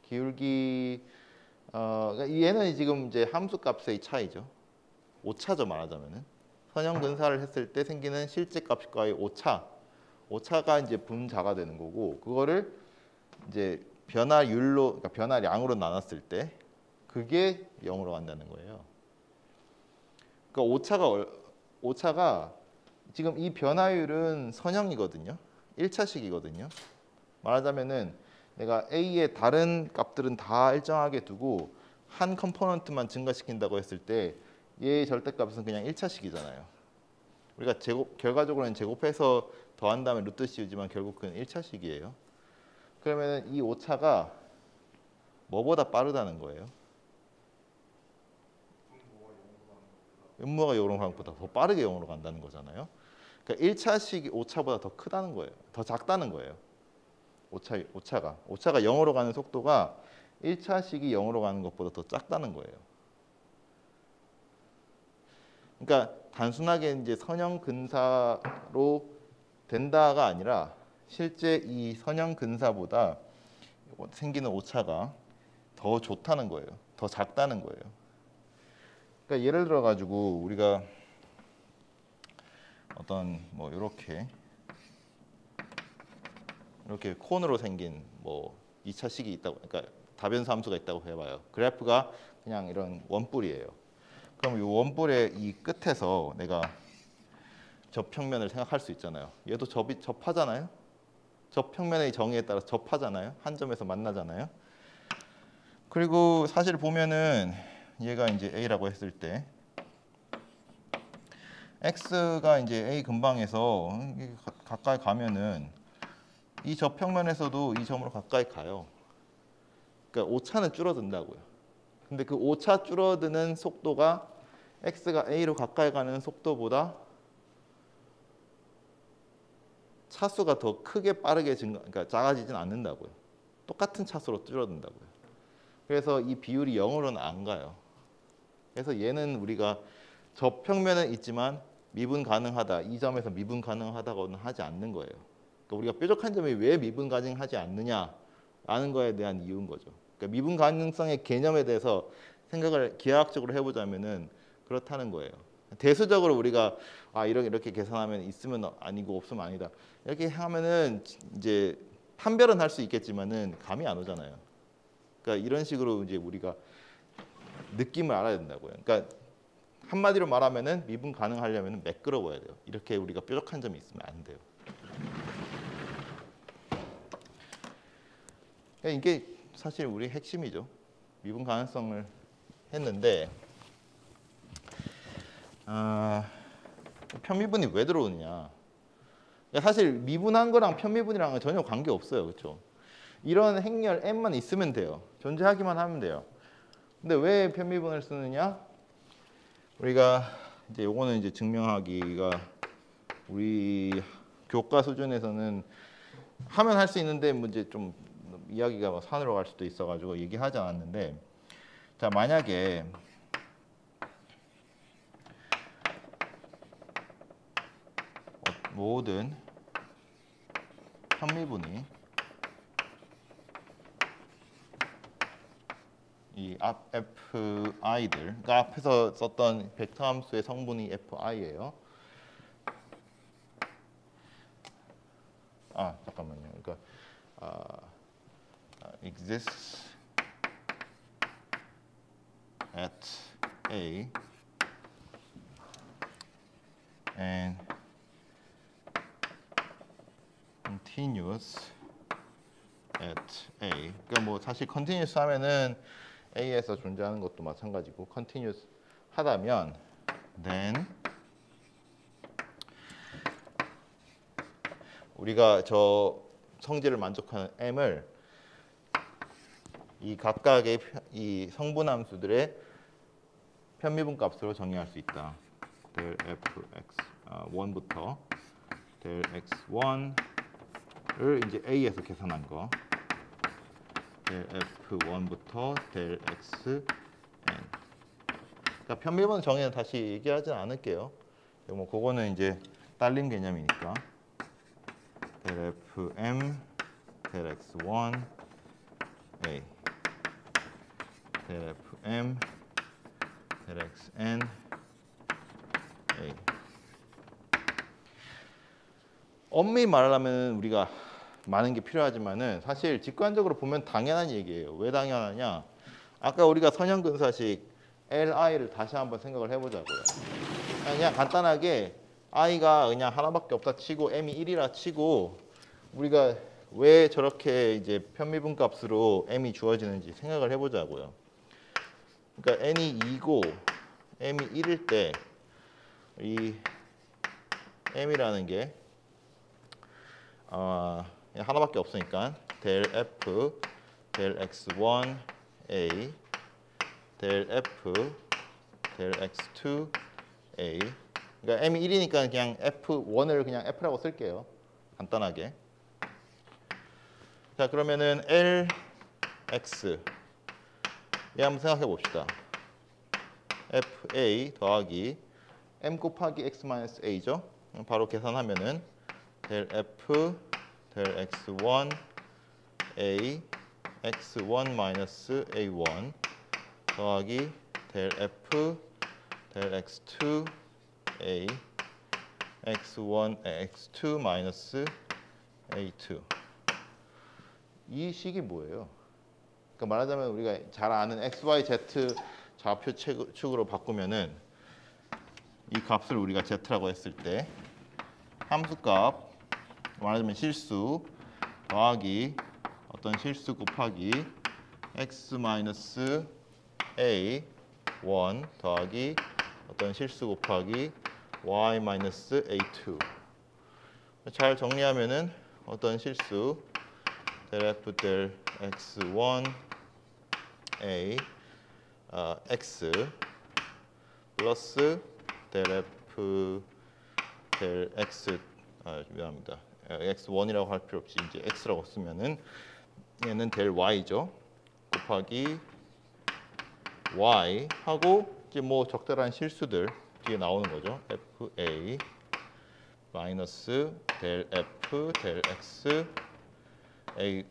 Speaker 1: 기울기 그러니까 얘는 지금 이제 함수 값의 차이죠. 오차죠 말하자면은 선형 근사를 했을 때 생기는 실제 값과의 오차가 이제 분자가 되는 거고 그거를 이제 변화율로 그러니까 변화량으로 나눴을 때 그게 0으로 간다는 거예요. 그러니까 오차가 지금 이 변화율은 선형이거든요. 1차식이거든요. 말하자면은 내가 A의 다른 값들은 다 일정하게 두고 한 컴포넌트만 증가시킨다고 했을 때 얘의 절대값은 그냥 1차식이잖아요. 우리가 결과적으로는 제곱해서 더한 다음에 루트 씌우지만 결국 그건 1차식이에요. 그러면 이 오차가 뭐보다 빠르다는 거예요? 음모가 0으로 가는 것보다 더 빠르게 0으로 간다는 거잖아요. 그러니까 1차식이 오차보다 더 크다는 거예요. 더 작다는 거예요. 오차가 0으로 가는 속도가 1차식이 0으로 가는 것보다 더 작다는 거예요. 그러니까 단순하게 이제 선형 근사로 된다가 아니라 실제 이 선형 근사보다 생기는 오차가 더 좋다는 거예요. 더 작다는 거예요. 그러니까 예를 들어 가지고 우리가 어떤 뭐 이렇게 콘으로 생긴 뭐 2차식이 있다고 그러니까 다변수 함수가 있다고 해봐요. 그래프가 그냥 이런 원뿔이에요. 그럼 이 원뿔의 이 끝에서 내가 접평면을 생각할 수 있잖아요. 얘도 접하잖아요. 접평면의 정의에 따라 접하잖아요. 한 점에서 만나잖아요. 그리고 사실 보면은 얘가 이제 A라고 했을 때 X가 이제 A 근방에서 가까이 가면은 이 접평면에서도 이 점으로 가까이 가요. 그러니까 오차는 줄어든다고요. 근데 그 오차 줄어드는 속도가 X가 A로 가까이 가는 속도보다 차수가 더 크게 빠르게 그러니까 작아지진 않는다고요. 똑같은 차수로 줄어든다고요. 그래서 이 비율이 0으로는 안 가요. 그래서 얘는 우리가 접평면은 있지만 미분 가능하다. 이 점에서 미분 가능하다고는 하지 않는 거예요. 그러니까 우리가 뾰족한 점이 왜 미분 가능하지 않느냐라는 거에 대한 이유인 거죠. 그러니까 미분 가능성의 개념에 대해서 생각을 기하학적으로 해보자면은 그렇다는 거예요. 대수적으로 우리가 이렇게 계산하면 있으면 아니고 없으면 아니다. 이렇게 하면은 이제 판별은 할 수 있겠지만은 감이 안 오잖아요. 그러니까 이런 식으로 이제 우리가 느낌을 알아야 된다고요. 그러니까 한마디로 말하면은 미분 가능하려면 매끄러워야 돼요. 이렇게 우리가 뾰족한 점이 있으면 안 돼요. 이게 사실 우리 핵심이죠. 미분 가능성을 했는데 편미분이 왜 들어오느냐? 사실 미분한 거랑 편미분이랑은 전혀 관계 없어요, 그렇죠? 이런 행렬 n만 있으면 돼요. 존재하기만 하면 돼요. 근데 왜 편미분을 쓰느냐? 우리가 이제 요거는 이제 증명하기가 우리 교과 수준에서는 하면 할 수 있는데 뭐 이제 좀 이야기가 산으로 갈 수도 있어가지고 얘기하지 않았는데, 자 만약에 모든 편미분이 이 fi들, 그러니까 앞에서 썼던 벡터 함수의 성분이 fi예요. 잠깐만요. 그러니까 exists at A and continuous at A. 그러니까 뭐 사실 continuous 하면은 A에서 존재하는 것도 마찬가지고 continuous 하다면 then 우리가 저 성질을 만족하는 M을 이 각각의 이 성분 함수들의 편미분 값으로 정의할 수 있다. del fx 1부터 del x1 이제 A에서 계산한 거. 델 F1부터 델 X N. 그러니까 편미분 정의는 다시 얘기하진 않을게요. 뭐 그거는 이제 딸림 개념이니까. 델 FM 델 X1 A 델 FM 델 XN A. 엄밀히 말하면 우리가 많은 게 필요하지만은 사실 직관적으로 보면 당연한 얘기예요. 왜 당연하냐? 아까 우리가 선형근사식 LI를 다시 한번 생각을 해보자고요. 그냥 간단하게 I가 그냥 하나밖에 없다 치고 M이 1이라 치고 우리가 왜 저렇게 이제 편미분 값으로 M이 주어지는지 생각을 해보자고요. 그러니까 N이 2고 M이 1일 때 이 M이라는 게 하나밖에 없으니까 델 F 델 X1 A 델 F 델 X2 A. 그러니까 M이 1이니까 그냥 F1을 그냥 F라고 쓸게요. 간단하게. 자, 그러면은 LX 얘 한번 생각해 봅시다. FA 더하기 M 곱하기 X-A죠. 바로 계산하면은 델 F 델 X1 A X1 마이너스 A1 더하기 델 F 델 X2 A X1 X2 마이너스 A2. 이 식이 뭐예요? 그러니까 말하자면 우리가 잘 아는 XYZ 좌표 축으로 바꾸면은 이 값을 우리가 Z라고 했을 때 함수값 말하자면 실수 더하기 어떤 실수 곱하기 X 마이너스 A 1 더하기 어떤 실수 곱하기 Y 마이너스 A2. 잘 정리하면은 어떤 실수 델 F 델 X1 A X 플러스 델 F 델 X 미안합니다. X1이라고 할 필요 없이 이제 X라고 쓰면은 얘는 델 Y죠. 곱하기 Y 하고 이제 뭐 적절한 실수들 뒤에 나오는 거죠. FA 마이너스 델 F 델 X A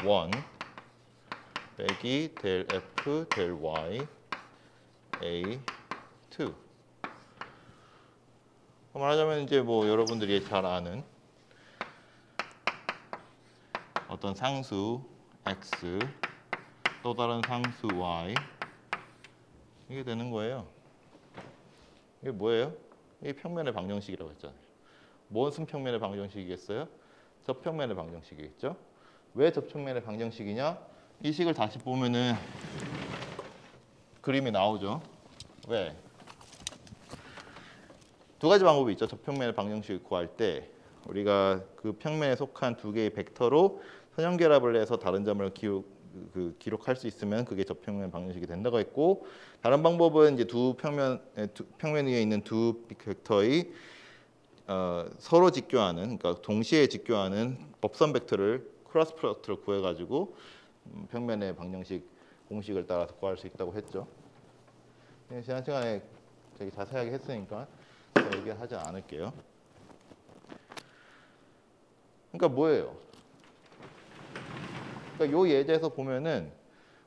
Speaker 1: 1 빼기 델 F 델 Y A 2. 말하자면 이제 뭐 여러분들이 잘 아는 어떤 상수 X 또 다른 상수 Y 이게 되는 거예요. 이게 뭐예요? 이게 평면의 방정식이라고 했잖아요. 무슨 평면의 방정식이겠어요? 접평면의 방정식이겠죠? 왜 접평면의 방정식이냐? 이 식을 다시 보면은 그림이 나오죠. 왜? 두 가지 방법이 있죠. 접평면의 방정식을 구할 때 우리가 그 평면에 속한 두 개의 벡터로 선형결합을 해서 다른 점을 기록할 수 있으면 그게 접평면 방정식이 된다고 했고, 다른 방법은 이제 평면 위에 있는 두 벡터의 서로 직교하는, 그러니까 동시에 직교하는 법선 벡터를 크로스 프로덕트로 구해가지고 평면의 방정식 공식을 따라서 구할 수 있다고 했죠. 지난 시간에 되게 자세하게 했으니까 얘기하지 않을게요. 그러니까 뭐예요? 그러니까 요 예제에서 보면은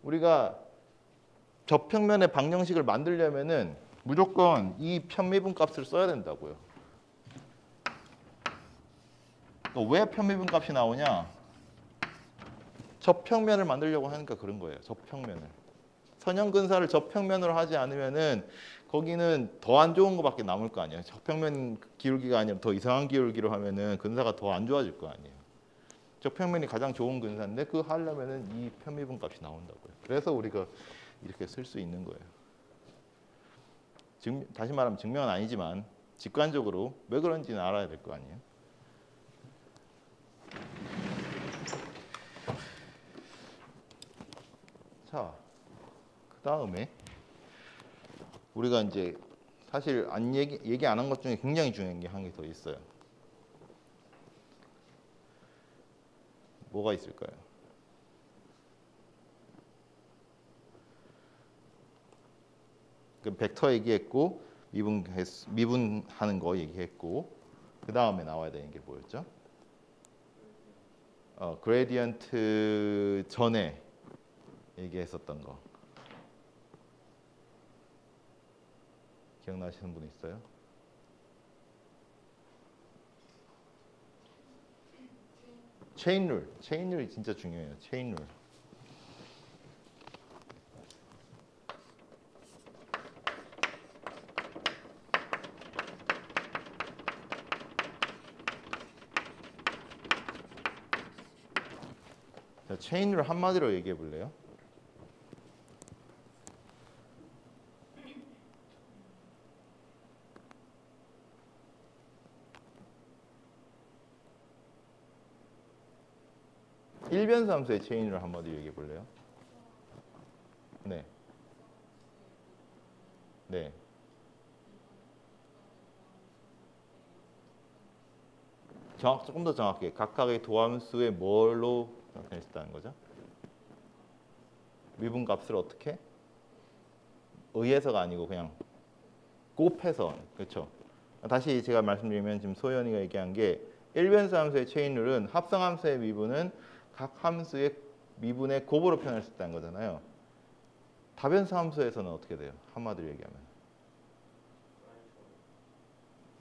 Speaker 1: 우리가 접평면의 방정식을 만들려면은 무조건 이 편미분 값을 써야 된다고요. 그러니까 왜 편미분 값이 나오냐? 접평면을 만들려고 하니까 그런 거예요. 접평면을. 선형근사를 접평면으로 하지 않으면은 거기는 더 안 좋은 거밖에 남을 거 아니에요. 접평면 기울기가 아니라 더 이상한 기울기로 하면은 근사가 더 안 좋아질 거 아니에요. 접평면이 가장 좋은 근사인데 그거 하려면은 이 편미분 값이 나온다고요. 그래서 우리가 이렇게 쓸 수 있는 거예요. 다시 말하면 증명은 아니지만 직관적으로 왜 그런지는 알아야 될 거 아니에요. 자, 그 다음에 우리가 이제 사실 얘기 안 한 것 중에 굉장히 중요한 게 한 개 더 있어요. 뭐가 있을까요? 그 벡터 얘기했고 미분하는 거 얘기했고 그 다음에 나와야 되는 게 뭐였죠? 그레디언트 전에 얘기했었던 거 기억나시는 분 있어요? 체인룰이 진짜 중요해요. 체인룰. 자, 체인룰 한마디로 얘기해 볼래요? 일변수 함수의 체인을 한마디로 얘기해 볼래요? 네. 네. 조금 더 정확하게 각각의 도함수의 뭘로 나타냈다는 거죠? 미분값을 어떻게? 의해서가 아니고 그냥 곱해서. 그렇죠? 다시 제가 말씀드리면 지금 소연이가 얘기한 게 일변수 함수의 체인룰은 합성함수의 미분은 각 함수의 미분의 곱으로 표현할 수 있다는 거잖아요. 다변수 함수에서는 어떻게 돼요? 한마디로 얘기하면.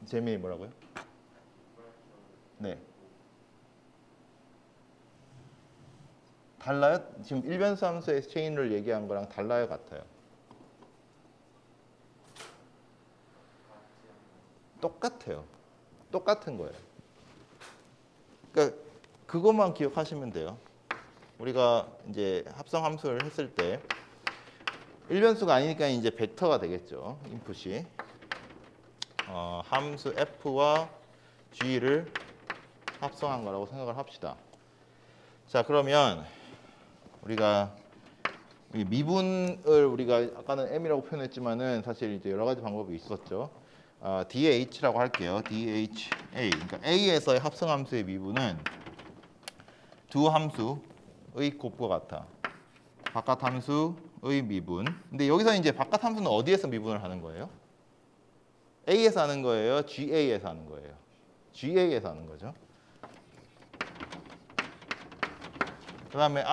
Speaker 1: 재민이 뭐라고요? 네. 달라요? 지금 일변수 함수의 체인룰 얘기한 거랑 달라요? 같아요? 똑같아요. 똑같은 거예요. 그러니까 그것만 기억하시면 돼요. 우리가 이제 합성 함수를 했을 때 일변수가 아니니까 이제 벡터가 되겠죠. 인풋이 함수 f와 g를 합성한 거라고 생각을 합시다. 자, 그러면 우리가 미분을 우리가 아까는 m이라고 표현했지만은 사실 이제 여러 가지 방법이 있었죠. DH라고 할게요. DHA. 그러니까 A에서의 합성함수의 미분은 두 함수의 곱과 같아. 바깥함수의 미분. 근데 여기서 이제 바깥함수는 어디에서 미분을 하는 거예요? A에서 하는 거예요? GA에서 하는 거예요? GA에서 하는 거죠. 그 다음에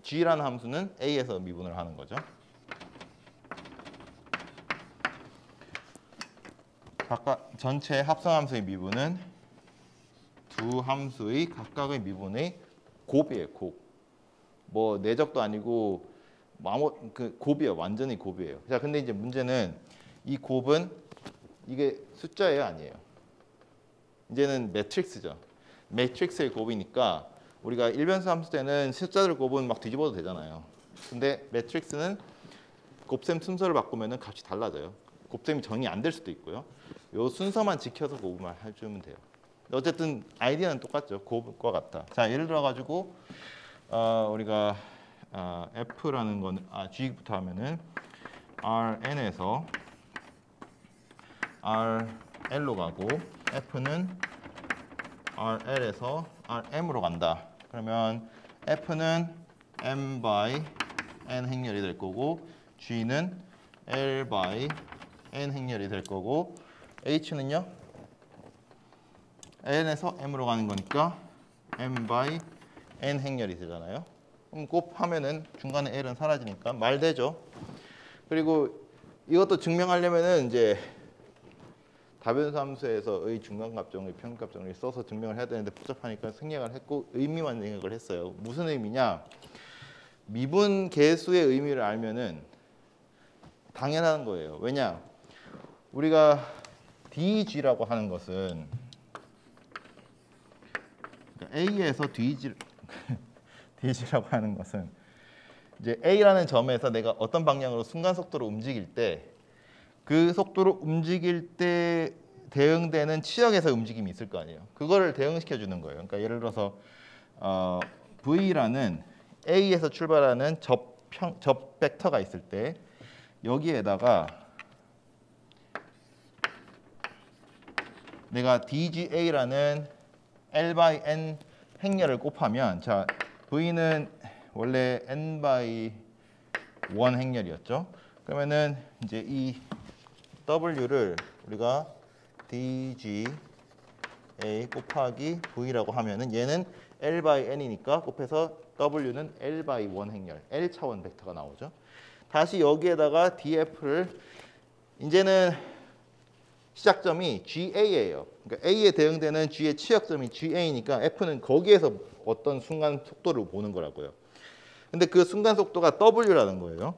Speaker 1: G라는 함수는 A에서 미분을 하는 거죠. 전체 합성함수의 미분은 두 함수의 각각의 미분의 곱이에요. 곱. 뭐 내적도 아니고 곱이에요. 완전히 곱이에요. 자, 근데 이제 문제는 이 곱은 이게 숫자예요, 아니에요? 이제는 매트릭스죠. 매트릭스의 곱이니까 우리가 일변수 함수 때는 숫자들 곱은 막 뒤집어도 되잖아요. 근데 매트릭스는 곱셈 순서를 바꾸면은 값이 달라져요. 곱셈이 정이 안 될 수도 있고요. 요 순서만 지켜서 곱만 해주면 돼요. 어쨌든 아이디어는 똑같죠. 곱과 같다. 자, 예를 들어 가지고 우리가 F라는 건 G부터 하면은 Rn에서 RL로 가고 F는 RL에서 RM으로 간다. 그러면 F는 M by N 행렬이 될 거고 G는 L by N 행렬이 될 거고 H는요? N에서 M으로 가는 거니까 M by N 행렬이 되잖아요. 그럼 곱하면은 중간에 L은 사라지니까 말되죠. 그리고 이것도 증명하려면은 이제 다변수 함수에서의 중간값정의 평균값정을 써서 증명을 해야 되는데 복잡하니까 생략을 했고 의미만 생각을 했어요. 무슨 의미냐? 미분 계수의 의미를 알면은 당연한 거예요. 왜냐? 우리가 DG라고 하는 것은 A에서 DG라고 하는 것은 이제 A라는 점에서 내가 어떤 방향으로 순간 속도로 움직일 때 그 속도로 움직일 때 대응되는 치역에서 움직임이 있을 거 아니에요. 그거를 대응시켜 주는 거예요. 그러니까 예를 들어서 V라는 A에서 출발하는 접 벡터가 있을 때 여기에다가 내가 DGA라는 L by N 행렬을 곱하면 자 V는 원래 n by 1 행렬이었죠. 그러면은 이제 이 W를 우리가 dga 곱하기 V라고 하면은 얘는 L by N이니까 곱해서 W는 L by 1 행렬, L 차원 벡터가 나오죠. 다시 여기에다가 DF를 이제는 시작점이 GA예요. 그러니까 A에 대응되는 G의 치역점이 GA니까 F는 거기에서 어떤 순간 속도를 보는 거라고요. 근데 그 순간 속도가 W라는 거예요.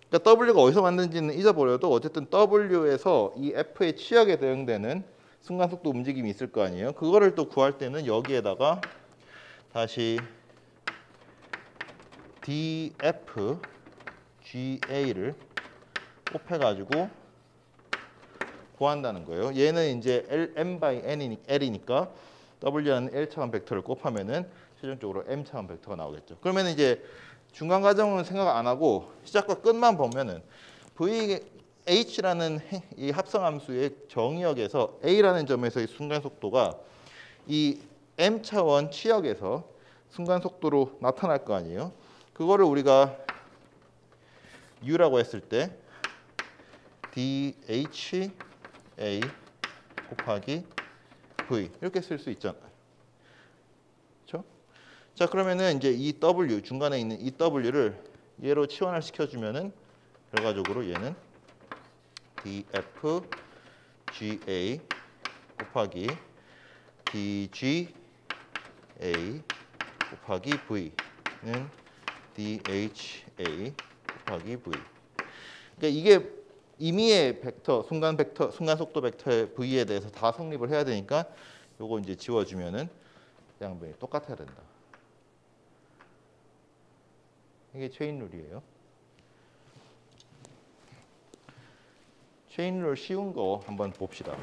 Speaker 1: 그러니까 W가 어디서 만든지는 잊어버려도 어쨌든 W에서 이 F의 치역에 대응되는 순간 속도 움직임이 있을 거 아니에요. 그거를 또 구할 때는 여기에다가 다시 df ga를 곱해가지고 구한다는 거예요. 얘는 이제 m by l이니까 w라는 l 차원 벡터를 곱하면은 최종적으로 m 차원 벡터가 나오겠죠. 그러면 이제 중간 과정은 생각 안 하고 시작과 끝만 보면은 vh라는 이 합성함수의 정의역에서 a라는 점에서의 순간 속도가 이 m 차원 치역에서 순간 속도로 나타날 거 아니에요. 그거를 우리가 u라고 했을 때 dha 곱하기 v 이렇게 쓸 수 있잖아요. 그렇죠? 자, 그러면은 이제 이 w 중간에 있는 이 w를 얘로 치환을 시켜주면은 결과적으로 얘는 df ga 곱하기 dga 곱하기 v는 dha 곱하기 v. 그러니까 이게 임의의 벡터, 순간 속도 벡터의 v에 대해서 다 성립을 해야 되니까 요거 이제 지워주면은 양변이 똑같아야 된다. 이게 체인 룰이에요. 체인 룰 쉬운 거 한번 봅시다.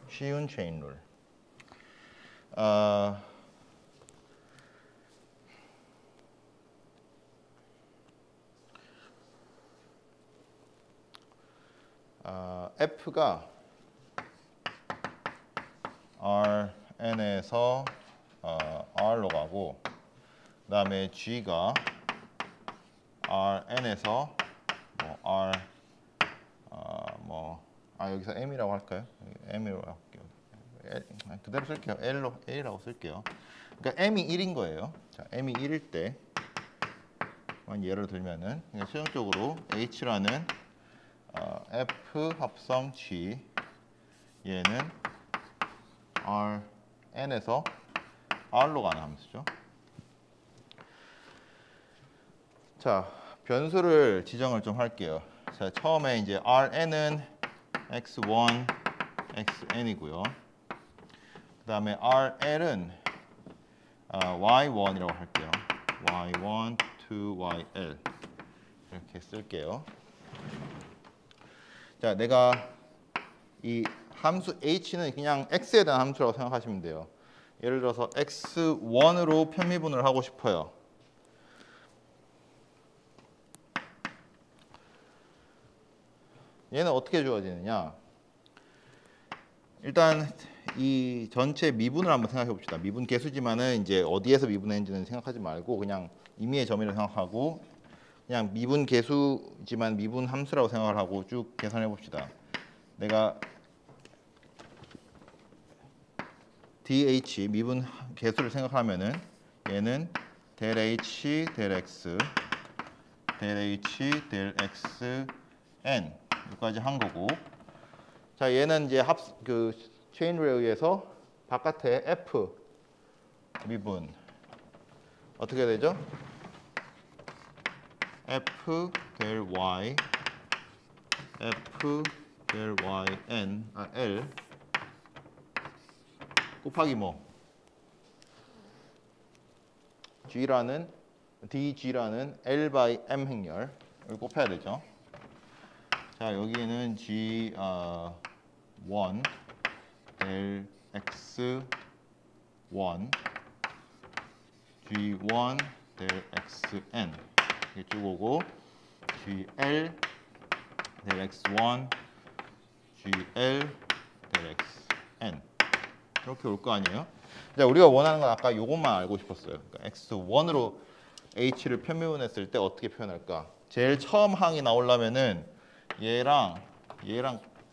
Speaker 1: 쉬운 체인 룰. F가 Rn에서 R로 가고 그다음에 G가 Rn에서 여기서 M이라고 할까요? M이라고 할게요. 그대로 쓸게요. L이라고 쓸게요. 그러니까 M이 1인 거예요. 자, M이 1일 때 예를 들면은 최종적으로 H라는 F 합성 G 얘는 Rn에서 R로 가는 함수죠. 자, 변수를 지정을 좀 할게요. 자, 처음에 이제 Rn은 x1, xn이고요. 그 다음에 RL은 y1이라고 할게요. y1 to yl 이렇게 쓸게요. 자, 내가 이 함수 h는 그냥 x에 대한 함수라고 생각하시면 돼요. 예를 들어서 x1으로 편미분을 하고 싶어요. 얘는 어떻게 주어지느냐? 일단 이 전체 미분을 한번 생각해 봅시다. 미분 계수지만은 이제 어디에서 미분했는지는 생각하지 말고 그냥 임의의 점이라고 생각하고 그냥 미분 계수지만 미분 함수라고 생각을 하고 쭉 계산해 봅시다. 내가 dh 미분 계수를 생각하면은 얘는 del h del x del h del x n 여기까지 한 거고. 자, 얘는 이제 체인 룰에 의해서 바깥에 f 미분 어떻게 되죠? f del y f del yn l 곱하기 뭐 dg라는 l by m 행렬을 곱해야 되죠. 자, 여기는 g1 del x1 g1 del xn 이게 쭉 오고 gl del x1 GL 델 XN 이렇게 올 거 아니에요? 자, 우리가 원하는 건 아까 요것만 알고 싶었어요. 그러니까 X1으로 H를 표면했을 때 어떻게 표현할까? 제일 처음 항이 나오려면은 얘랑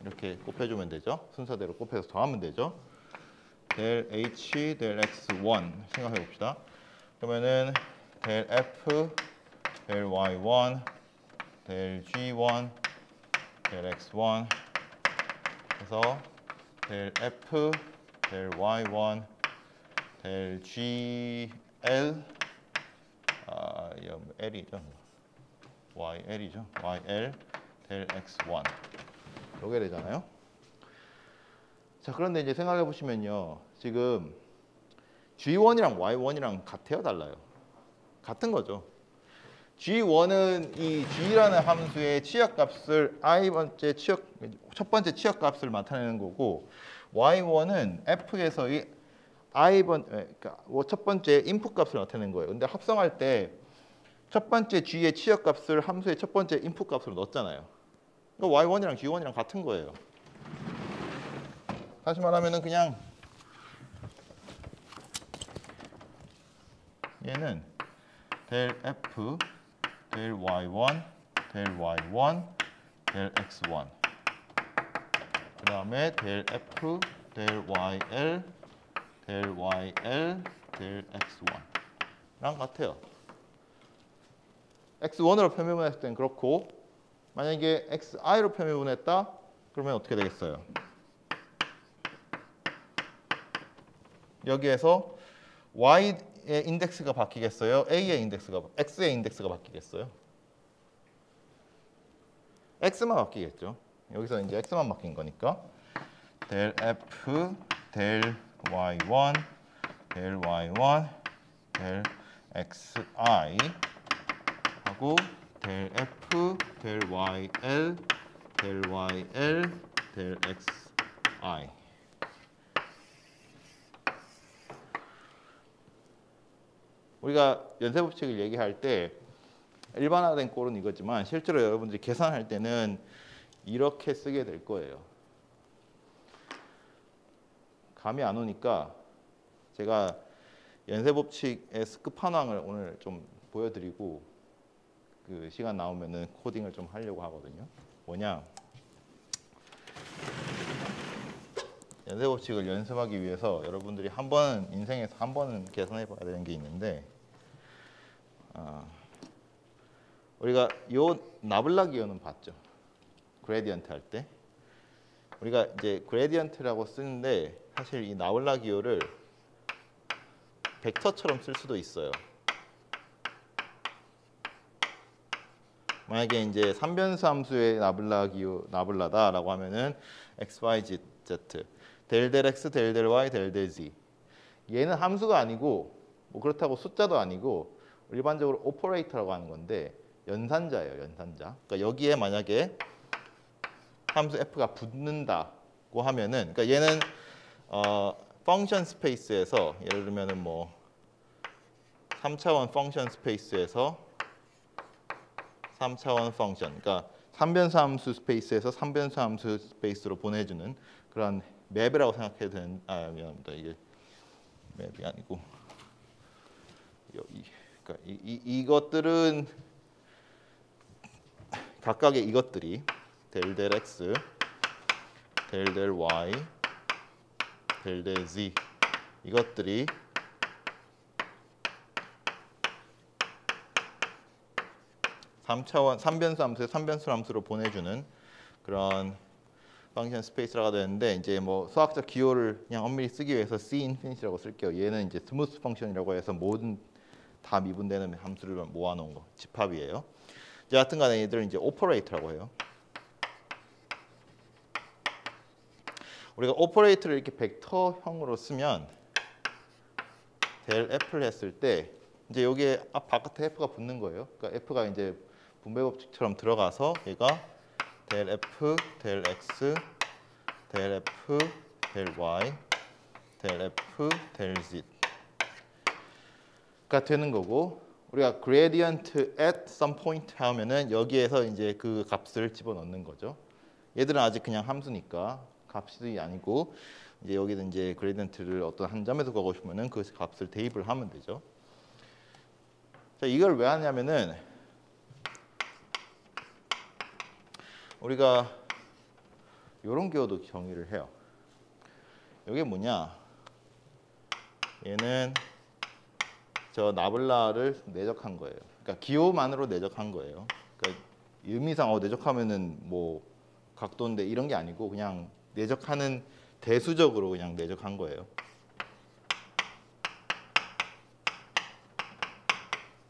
Speaker 1: 이렇게 곱해주면 되죠. 순서대로 곱해서 더하면 되죠. 델 H 델 X1 생각해 봅시다. 그러면은 델 F 델 Y1 델 G1 델 X1 그래서 델 F 델 Y1 델 GL L이죠. YL이죠. YL 델 X1 이게 되잖아요. 자, 그런데 이제 생각해 보시면요. 지금 G1이랑 Y1이랑 같아요, 달라요? 같은 거죠. G1은 이 G라는 함수의 치역값을 첫 번째 치역값을 나타내는 거고 Y1은 F에서의 그러니까 첫 번째 인풋 값을 나타내는 거예요. 근데 합성할 때 첫 번째 G의 치역값을 함수의 첫 번째 인풋 값으로 넣었잖아요. 그러니까 Y1이랑 G1이랑 같은 거예요. 다시 말하면은 그냥 얘는 델 F 델 Y1 델 Y1 델 X1 그 다음에 델 F 델 YL 델 YL 델 X1랑 같아요. X1으로 표면했을 땐 그렇고 만약에 XI로 표면했다 그러면 어떻게 되겠어요? 여기에서 Y의 인덱스가 바뀌겠어요? X의 인덱스가 바뀌겠어요? X만 바뀌겠죠. 여기서 이제 X만 바뀐 거니까 델 F 델 Y1 델 Y1 델 XI 하고 델 F 델 YL 델 YL 델 XI 우리가 연쇄법칙을 얘기할 때 일반화된 꼴은 이거지만 실제로 여러분들이 계산할 때는 이렇게 쓰게 될 거예요. 감이 안 오니까 제가 연쇄법칙의 끝판왕을 오늘 좀 보여드리고 그 시간 나오면은 코딩을 좀 하려고 하거든요. 뭐냐? 연쇄법칙을 연습하기 위해서 여러분들이 인생에서 한 번은 계산해 봐야 되는 게 있는데 우리가 요 나블라 기호는 봤죠? 그레디언트 할 때 우리가 이제 그레디언트라고 쓰는데 사실 이 나블라 기호를 벡터처럼 쓸 수도 있어요. 만약에 이제 3변수 함수의 나블라다라고 하면은 x, y, z 델 x, 델 y, 델 z 얘는 함수가 아니고 뭐 그렇다고 숫자도 아니고 일반적으로 오퍼레이터라고 하는 건데 연산자예요, 연산자. 그러니까 여기에 만약에 함수 f가 붙는다고 하면은 그러니까 얘는 펑션 스페이스에서 예를 들면은 뭐 3차원 펑션 스페이스에서 3차원 펑션 그러니까 3변수 함수 스페이스에서 3변수 함수 스페이스로 보내주는 그런 맵이라고 생각해도 되는 미안합니다. 이게 맵이 아니고 그러니까 이것들은 각각의 이것들이 델 x, 델 y, 델 z 이것들이 삼변수 함수에 3변수 함수로 보내주는 그런 펑션 스페이스라고 되는데 이제 뭐 수학적 기호를 그냥 엄밀히 쓰기 위해서 C 인피니티라고 쓸게요. 얘는 이제 스무스 펑션이라고 해서 모든 다 미분되는 함수를 모아놓은 거 집합이에요. 이제 하여튼간에 얘들은 이제 오퍼레이터라고 해요. 우리가 오퍼레이터를 이렇게 벡터형으로 쓰면 델 F를 했을 때 이제 여기에 바깥에 F가 붙는 거예요. 그러니까 F가 이제 분배 법칙처럼 들어가서 얘가 델 F, 델 X, 델 F, 델 Y, 델 F, 델 Z가 되는 거고 우리가 gradient at some point 하면은 여기에서 이제 그 값을 집어넣는 거죠. 얘들은 아직 그냥 함수니까 값이 아니고 이제 여기는 이제 그레디언트를 어떤 한 점에서 구하고 싶으면은 그 값을 대입을 하면 되죠. 자, 이걸 왜 하냐면은 우리가 이런 기호도 정의를 해요. 이게 뭐냐? 얘는 저 나블라를 내적한 거예요. 그러니까 기호만으로 내적한 거예요. 그러니까 의미상 내적하면은 뭐 각도인데 이런 게 아니고 그냥 내적하는 대수적으로 그냥 내적한 거예요.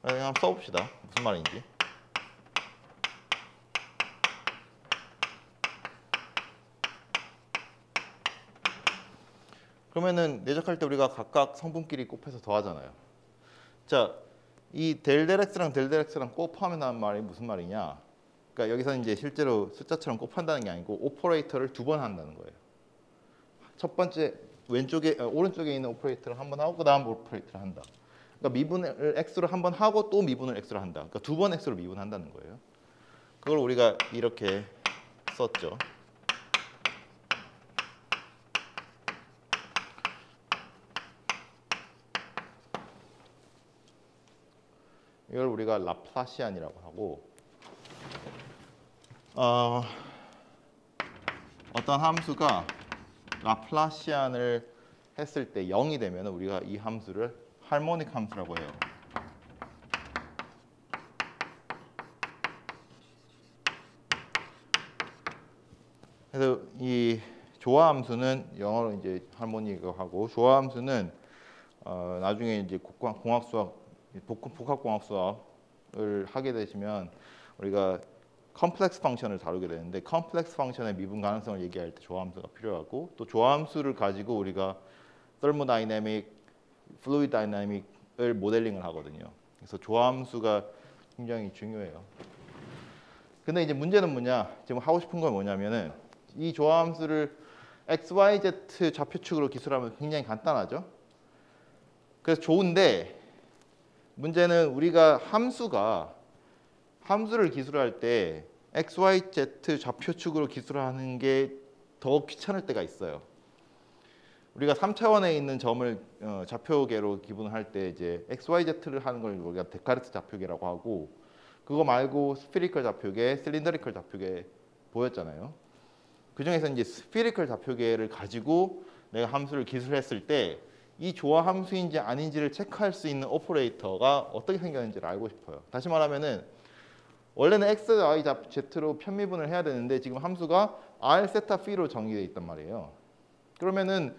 Speaker 1: 그냥 한번 써봅시다. 무슨 말인지. 그러면은 내적할 때 우리가 각각 성분끼리 곱해서 더하잖아요. 자, 이 델델X랑 델델X랑 곱하면 말이 무슨 말이냐? 그러니까 여기서 이제 실제로 숫자처럼 곱한다는 게 아니고 오퍼레이터를 두 번 한다는 거예요. 첫 번째 오른쪽에 있는 오퍼레이터를 한 번 하고 그다음 오퍼레이터를 한다. 그러니까 미분을 x로 한 번 하고 또 미분을 x로 한다. 그러니까 두 번 x로 미분한다는 거예요. 그걸 우리가 이렇게 썼죠. 이걸 우리가 라플라시안이라고 하고 어떤 함수가 라플라시안을 했을 때 0이 되면 우리가 이 함수를 할모닉 함수라고 해요. 그래서 이 조화 함수는 영어로 이제 할모닉이라고 하고 조화 함수는 나중에 이제 공학 수학 복합공학 수학을 하게 되시면 우리가 컴플렉스 펑션을 다루게 되는데 컴플렉스 펑션의 미분 가능성을 얘기할 때 조화함수가 필요하고 또 조화함수를 가지고 우리가 thermodynamic, fluid dynamic을 모델링을 하거든요. 그래서 조화함수가 굉장히 중요해요. 근데 이제 문제는 뭐냐? 지금 하고 싶은 건 뭐냐면은 이 조화함수를 x, y, z 좌표축으로 기술하면 굉장히 간단하죠. 그래서 좋은데 문제는 우리가 함수를 기술할 때 x, y, z 좌표축으로 기술하는 게 더 귀찮을 때가 있어요. 우리가 3차원에 있는 점을 좌표계로 기분할 때 이제 x, y, z를 하는 걸 우리가 데카르트 좌표계라고 하고 그거 말고 스피리컬 좌표계, 실린더리컬 좌표계 보였잖아요. 그 중에서 이제 스피리컬 좌표계를 가지고 내가 함수를 기술했을 때 이 조화 함수인지 아닌지를 체크할 수 있는 오퍼레이터가 어떻게 생겼는지를 알고 싶어요. 다시 말하면은 원래는 x, y, z로 편미분을 해야 되는데 지금 함수가 r 세타 p로 정의되어 있단 말이에요. 그러면은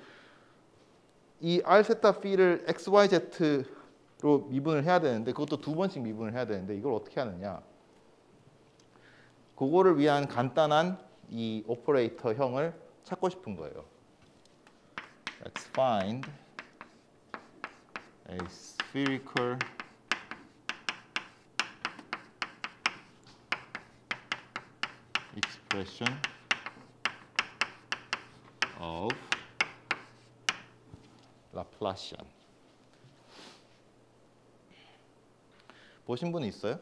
Speaker 1: 이 r 세타 p를 x, y, z로 미분을 해야 되는데 그것도 두 번씩 미분을 해야 되는데 이걸 어떻게 하느냐? 그거를 위한 간단한 이 오퍼레이터형을 찾고 싶은 거예요. Let's find a spherical expression of Laplacian. 보신 분 있어요?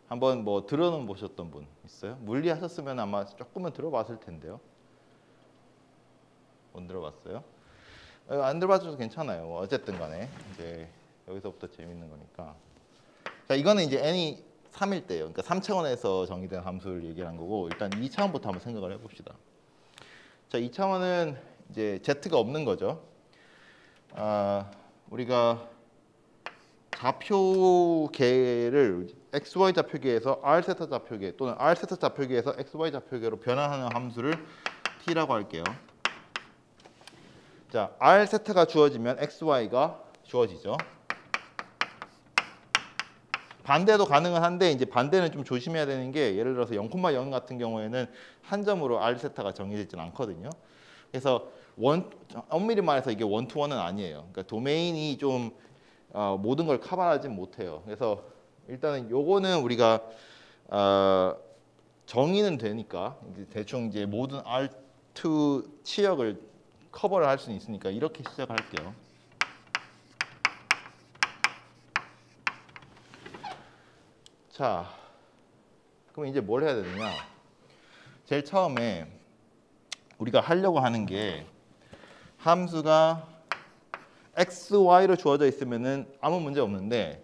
Speaker 1: 한번 뭐 들어는 보셨던 분 있어요? 물리 하셨으면 아마 조금은 들어봤을 텐데요. 못 들어봤어요? 안 들어봐도 괜찮아요. 어쨌든 간에 이제 여기서부터 재밌는 거니까. 자, 이거는 이제 n이 3일 때예요. 그러니까 3차원에서 정의된 함수를 얘기한 거고 일단 2차원부터 한번 생각을 해봅시다. 자, 2차원은 이제 z가 없는 거죠. 우리가 좌표계를 xy 좌표계에서 r 세타 좌표계 또는 r 세타 좌표계에서 xy 좌표계로 변환하는 함수를 t라고 할게요. 자, r 세타가 주어지면 xy가 주어지죠. 반대도 가능은 한데 이제 반대는 좀 조심해야 되는 게 예를 들어서 0,0 같은 경우에는 한 점으로 r 세타가 정해지진 않거든요. 그래서 엄밀히 말해서 이게 원투원은 아니에요. 그러니까 도메인이 좀 모든 걸 커버하지 못해요. 그래서 일단은 요거는 우리가 정의는 되니까 이제 대충 이제 모든 R2 치역을 커버를 할 수는 있으니까 이렇게 시작할게요. 자, 그럼 이제 뭘 해야 되느냐? 제일 처음에 우리가 하려고 하는 게 함수가 x, y로 주어져 있으면은 아무 문제 없는데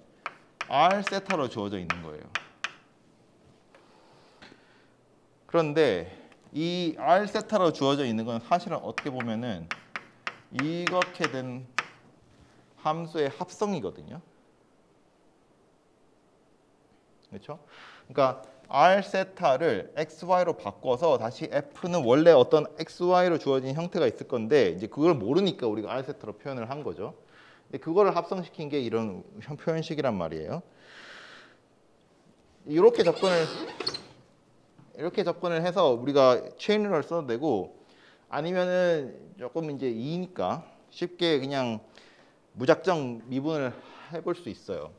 Speaker 1: r 세타로 주어져 있는 거예요. 그런데 이 r 세타로 주어져 있는 건 사실은 어떻게 보면은 이렇게 된 함수의 합성이거든요. 그렇죠? 그러니까 r 세타를 x, y로 바꿔서 다시 f는 원래 어떤 x, y로 주어진 형태가 있을 건데 이제 그걸 모르니까 우리가 r 세타로 표현을 한 거죠. 근데 그거를 합성시킨 게 이런 표현식이란 말이에요. 이렇게 접근을 해서 우리가 체인룰을 써도 되고 아니면은 조금 이제 2니까 쉽게 그냥 무작정 미분을 해볼 수 있어요.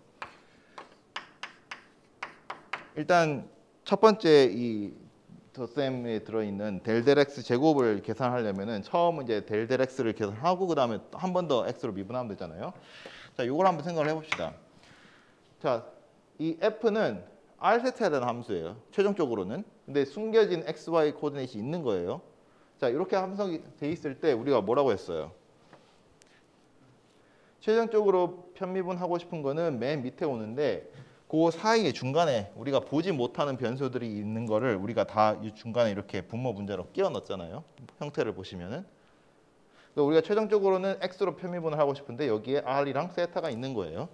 Speaker 1: 일단 첫 번째 이 덧셈에 들어있는 델 x 제곱을 계산하려면은 처음 이제 델 x를 계산하고 그 다음에 한 번 더 x로 미분하면 되잖아요. 자, 이걸 한번 생각을 해봅시다. 자, 이 f는 r 세트해야 되는 함수예요. 최종적으로는. 근데 숨겨진 x, y 코디네이트이 있는 거예요. 자, 이렇게 함성이 돼 있을 때 우리가 뭐라고 했어요? 최종적으로 편미분하고 싶은 거는 맨 밑에 오는데 그 사이에 중간에 우리가 보지 못하는 변수들이 있는 거를 우리가 다 이 중간에 이렇게 분모 문자로 끼워 넣었잖아요. 형태를 보시면은. 그러니까 우리가 최종적으로는 x로 편미분을 하고 싶은데 여기에 r이랑 세타가 있는 거예요.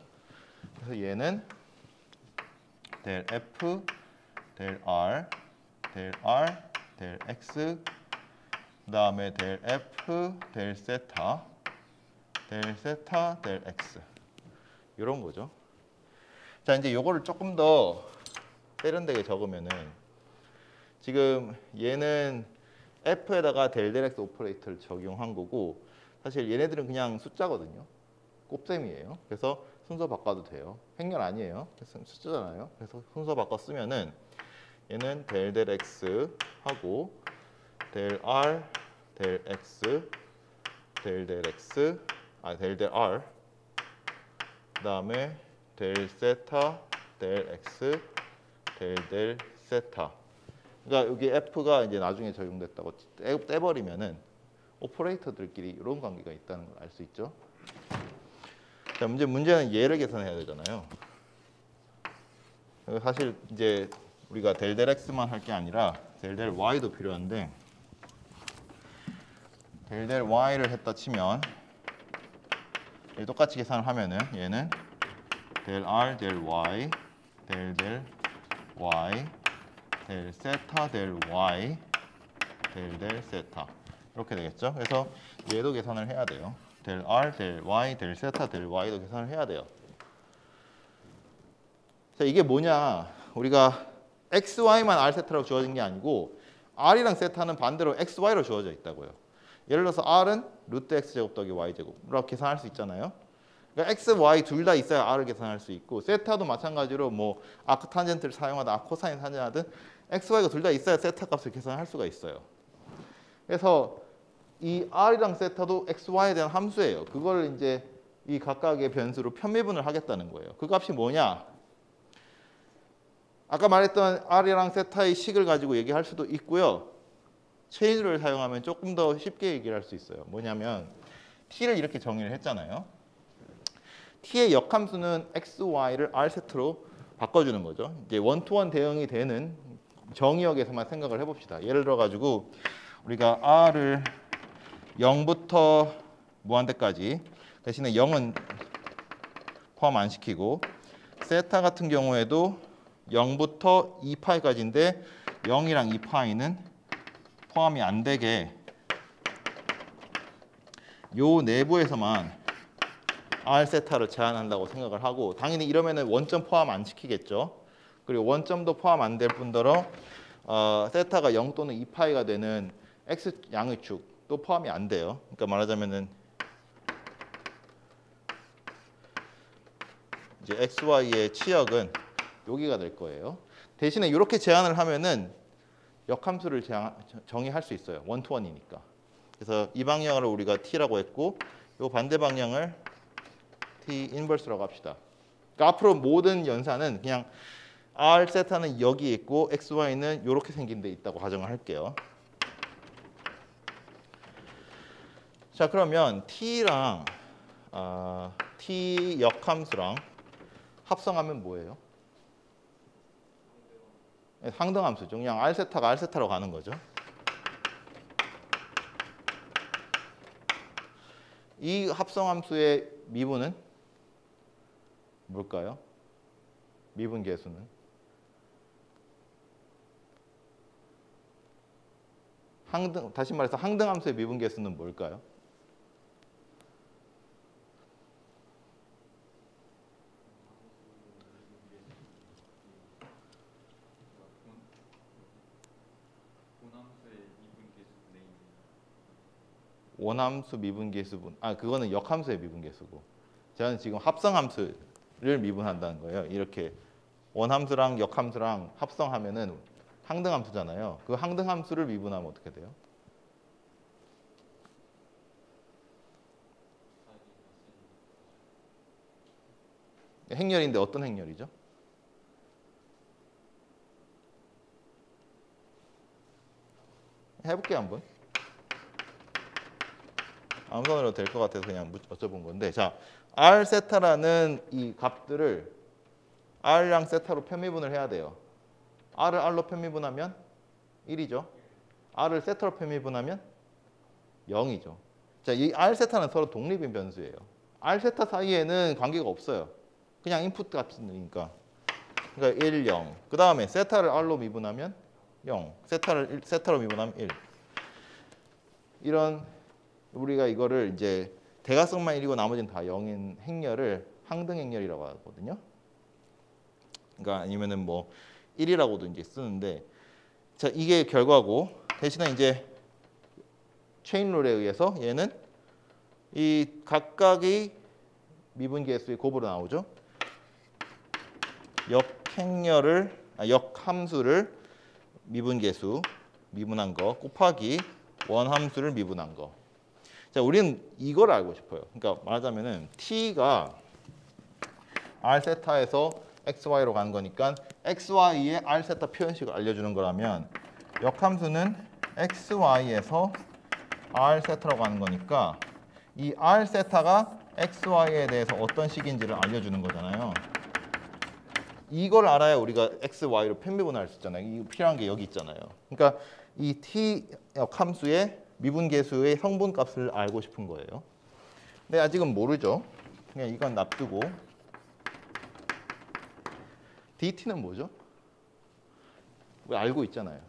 Speaker 1: 그래서 얘는 델 f, 델 r, 델 x, 그 다음에 델 f, 델 세타, 델 x 이런 거죠. 자, 이제 요거를 조금 더 세련되게 적으면은 지금 얘는 f에다가 델 x 오퍼레이터를 적용한 거고 사실 얘네들은 그냥 숫자거든요. 곱셈이에요. 그래서 순서 바꿔도 돼요. 행렬 아니에요. 숫자잖아요. 그래서 순서 바꿔 쓰면은 얘는 델 x 하고 델 r, 델 x, 델 x, 델 r 그다음에 델 세타, 델 x, 델 세타. 그러니까 여기 f가 이제 나중에 적용됐다고 떼버리면은 오퍼레이터들끼리 이런 관계가 있다는 걸 알 수 있죠. 자, 문제는 얘를 계산해야 되잖아요. 사실 이제 우리가 델 x만 할 게 아니라 델 y도 필요한데 델 y를 했다 치면 똑같이 계산을 하면은 얘는 델 r, 델 y, 델 y, 델 세타, 델 y, 델 세타 이렇게 되겠죠. 그래서 얘도 계산을 해야 돼요. 델 r, 델 y, 델 세타, 델 y도 계산을 해야 돼요. 자, 이게 뭐냐? 우리가 x, y만 r 세타로 주어진 게 아니고 r이랑 세타는 반대로 x, y로 주어져 있다고요. 예를 들어서 r은 루트 x 제곱 더하기 y 제곱으로 계산할 수 있잖아요. 그러니까 x, y 둘 다 있어야 r을 계산할 수 있고 세타도 마찬가지로 뭐 아크 탄젠트를 사용하든 코사인 사용하든 x, y가 둘 다 있어야 세타 값을 계산할 수가 있어요. 그래서 이 r이랑 세타도 x, y에 대한 함수예요. 그걸 이제 이 각각의 변수로 편미분을 하겠다는 거예요. 그 값이 뭐냐? 아까 말했던 r이랑 세타의 식을 가지고 얘기할 수도 있고요. 체인룰을 사용하면 조금 더 쉽게 얘기를 할 수 있어요. 뭐냐면 t를 이렇게 정의를 했잖아요. t의 역함수는 x, y를 r 세트로 바꿔주는 거죠. 이제 원투원 대응이 되는 정의역에서만 생각을 해봅시다. 예를 들어 가지고 우리가 r을 0부터 무한대까지 대신에 0은 포함 안 시키고 세타 같은 경우에도 0부터 2파이까지인데 0이랑 2파이는 포함이 안 되게 요 내부에서만 r 세타를 제한한다고 생각을 하고 당연히 이러면은 원점 포함 안 시키겠죠. 그리고 원점도 포함 안 될 뿐더러 세타가 0 또는 2파이가 되는 x 양의 축도 포함이 안 돼요. 그러니까 말하자면은 이제 x, y의 치역은 여기가 될 거예요. 대신에 이렇게 제한을 하면은 역함수를 정의할 수 있어요. 원투원이니까. 그래서 이 방향을 우리가 t라고 했고 이 반대 방향을 t 인버스라고 합시다. 그러니까 앞으로 모든 연산은 그냥 R 세타는 여기 있고 XY는 이렇게 생긴 데 있다고 가정을 할게요. 자, 그러면 T랑 T 역함수랑 합성하면 뭐예요? 상등함수죠. 그냥 R 세타가 R 세타로 가는 거죠. 이 합성함수의 미분은 뭘까요? 미분 계수는 다시 말해서 항등함수의 미분 계수는 뭘까요? 원함수 미분 계수분. 그거는 역함수의 미분 계수고. 저는 지금 합성함수를 미분한다는 거예요. 이렇게 원함수랑 역함수랑 합성하면은 항등함수잖아요. 그 항등함수를 미분하면 어떻게 돼요? 행렬인데 어떤 행렬이죠? 해볼게요 한번. 아무거나 될 것 같아서 그냥 여쭤본 건데, 자, R 세타라는 이 값들을 R랑 세타로 편미분을 해야 돼요. R을 R로 편미분하면 1이죠. R을 세타로 편미분하면 0이죠. 자, 이 R 세타는 서로 독립인 변수예요. R 세타 사이에는 관계가 없어요. 그냥 인풋 값이니까. 그러니까 1, 0. 그 다음에 세타를 R로 미분하면 0. 세타로 미분하면 1. 이런 우리가 이거를 이제 대각선만 1이고 나머지는 다 0인 행렬을 항등 행렬이라고 하거든요. 그러니까 아니면은 뭐 1이라고도 이제 쓰는데, 자, 이게 결과고, 대신에 이제 체인 룰에 의해서 얘는 이 각각의 미분 계수의 곱으로 나오죠. 역함수를 미분 계수 미분한 거 곱하기 원함수를 미분한 거. 자, 우리는 이걸 알고 싶어요. 그러니까 말하자면은 T가 R 세타에서 XY로 가는 거니까 XY의 R 세타 표현식을 알려주는 거라면, 역함수는 XY에서 R 세타로 가는 거니까 이 R 세타가 XY에 대해서 어떤 식인지를 알려주는 거잖아요. 이걸 알아야 우리가 XY로 편미분할 수 있잖아요. 이 필요한 게 여기 있잖아요. 그러니까 이 T 역함수의 미분 계수의 성분 값을 알고 싶은 거예요. 근데 아직은 모르죠. 그냥 이건 놔두고, DT는 뭐죠? 우리 알고 있잖아요.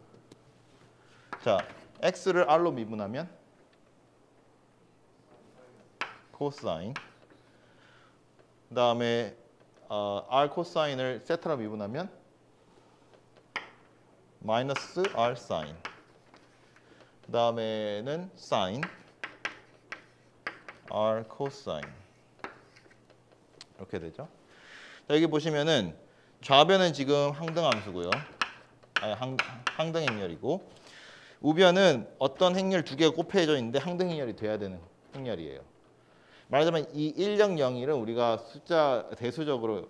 Speaker 1: 자, X를 R로 미분하면 코사인. 그 다음에 R 코사인을 세타로 미분하면 마이너스 R 사인. 그 다음에는 사인 R 코사인. 이렇게 되죠. 자, 여기 보시면은 좌변은 지금 항등함수고요. 항등 행렬이고, 우변은 어떤 행렬 두 개가 곱해져 있는데 항등 행렬이 돼야 되는 행렬이에요. 말하자면 이 1, 0, 0, 1은 우리가 숫자 대수적으로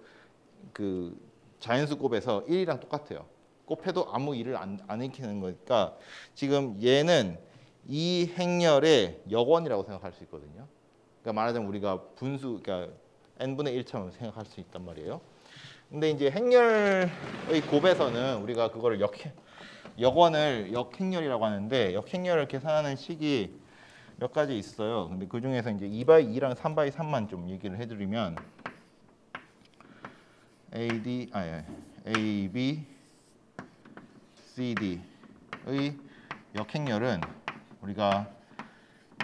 Speaker 1: 그 자연수 곱에서 1이랑 똑같아요. 곱해도 아무 일을 안 일으키는 거니까 지금 얘는 이 행렬의 역원이라고 생각할 수 있거든요. 그러니까 말하자면 우리가 분수, 그러니까 n분의 1처럼 생각할 수 있단 말이에요. 근데 이제 행렬의 곱에서는 우리가 그거를 역원을 역행렬이라고 하는데, 역행렬을 계산하는 식이 몇 가지 있어요. 근데 그 중에서 이제 2/2랑 3/3만 좀 얘기를 해드리면, AB, CD의 역행렬은 우리가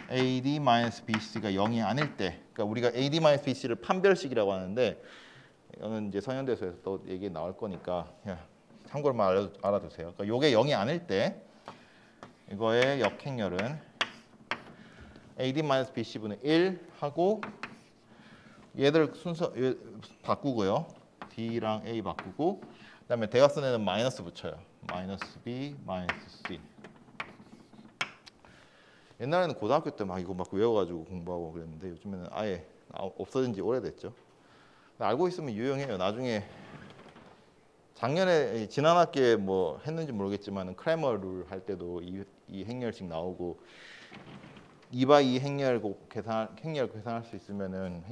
Speaker 1: AD-BC가 0이 아닐 때, 그러니까 우리가 AD-BC를 판별식이라고 하는데, 이거는 이제 서현대수에서 또 얘기 나올 거니까 그냥 참고로만 알아두세요. 그러니까 요게 0이 아닐 때 이거의 역행렬은 AD-BC분의 1 하고, 얘들 순서 바꾸고요. D랑 A 바꾸고, 그다음에 대각선에는 마이너스 붙여요. 마이너스 B, 마이너스 C. 옛날에는 고등학교 때 막 이거 막 외워가지고 공부하고 그랬는데, 요즘에는 아예 없어진 지 오래됐죠. 알고 있으면 유용해요. 나중에 작년에 지난 학기에 뭐 했는지 모르겠지만 크래머 룰 할 때도 이 행렬식 나오고 2×2 행렬 계산할 수 있으면은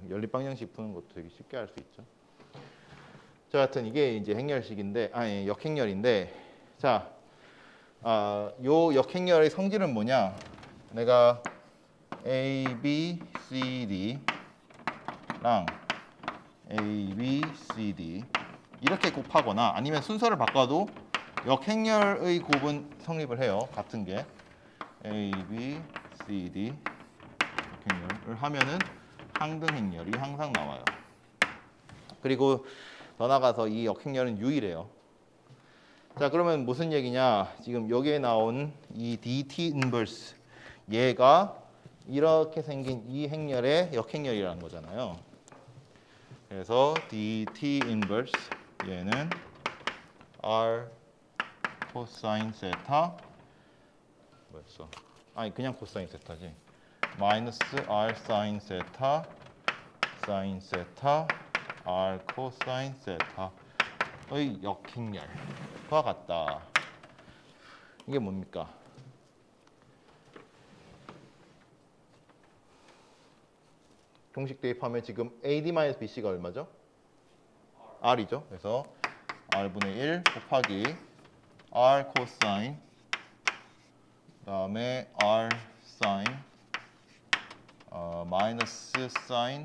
Speaker 1: 연립 방정식 푸는 것도 되게 쉽게 할 수 있죠. 자, 하여튼 이게 이제 행렬식인데 아니 역행렬인데 자, 요 역행렬의 성질은 뭐냐? 내가 A, B, C, D랑 A, B, C, D 이렇게 곱하거나 아니면 순서를 바꿔도 역행렬의 곱은 성립을 해요. 같은 게 A, B, C, D 역행렬을 하면은 항등행렬이 항상 나와요. 그리고 더 나가서 이 역행렬은 유일해요. 자, 그러면 무슨 얘기냐? 지금 여기에 나온 이 DT 인버스 얘가 이렇게 생긴 이 행렬의 역행렬이라는 거잖아요. 그래서 DT 인버스 얘는 R 코사인 세타 뭐였어? 아니 그냥 코사인 세타지. 마이너스 R 사인 세타 R 코사인 세타의 역행렬과 같다. 이게 뭡니까? 공식 대입하면 지금 AD-BC가 얼마죠? R이죠. 그래서 R분의 1 곱하기 R 코사인 그다음에 R 사인 마이너스 사인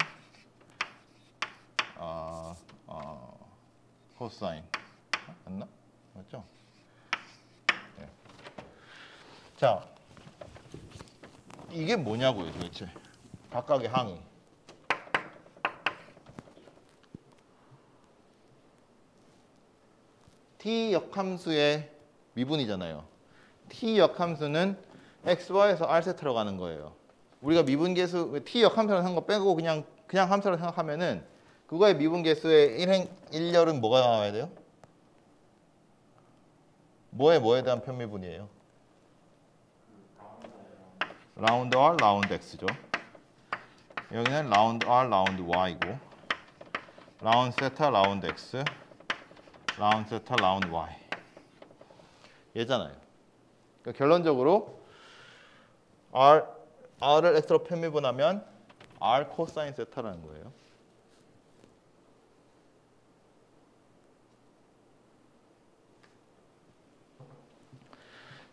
Speaker 1: 코사인 맞나? 맞죠? 네. 자, 이게 뭐냐고요 도대체 각각의 항이 t 역함수의 미분이잖아요. t 역함수는 x, y에서 r 세트로 가는 거예요. 우리가 미분계수 t 역함수라는 한 거 빼고 그냥 함수라고 생각하면은 그거의 미분계수의 1열은 뭐가 나와야 돼요? 뭐에 대한 편미분이에요? 라운드 r, 라운드 x죠. 여기는 라운드 r, 라운드 y고 라운드 세타, 라운드 x 라운드 세타, 라운드 y 얘잖아요. 그러니까 결론적으로 r을 x로 편미분하면 r 코사인 세타라는 거예요.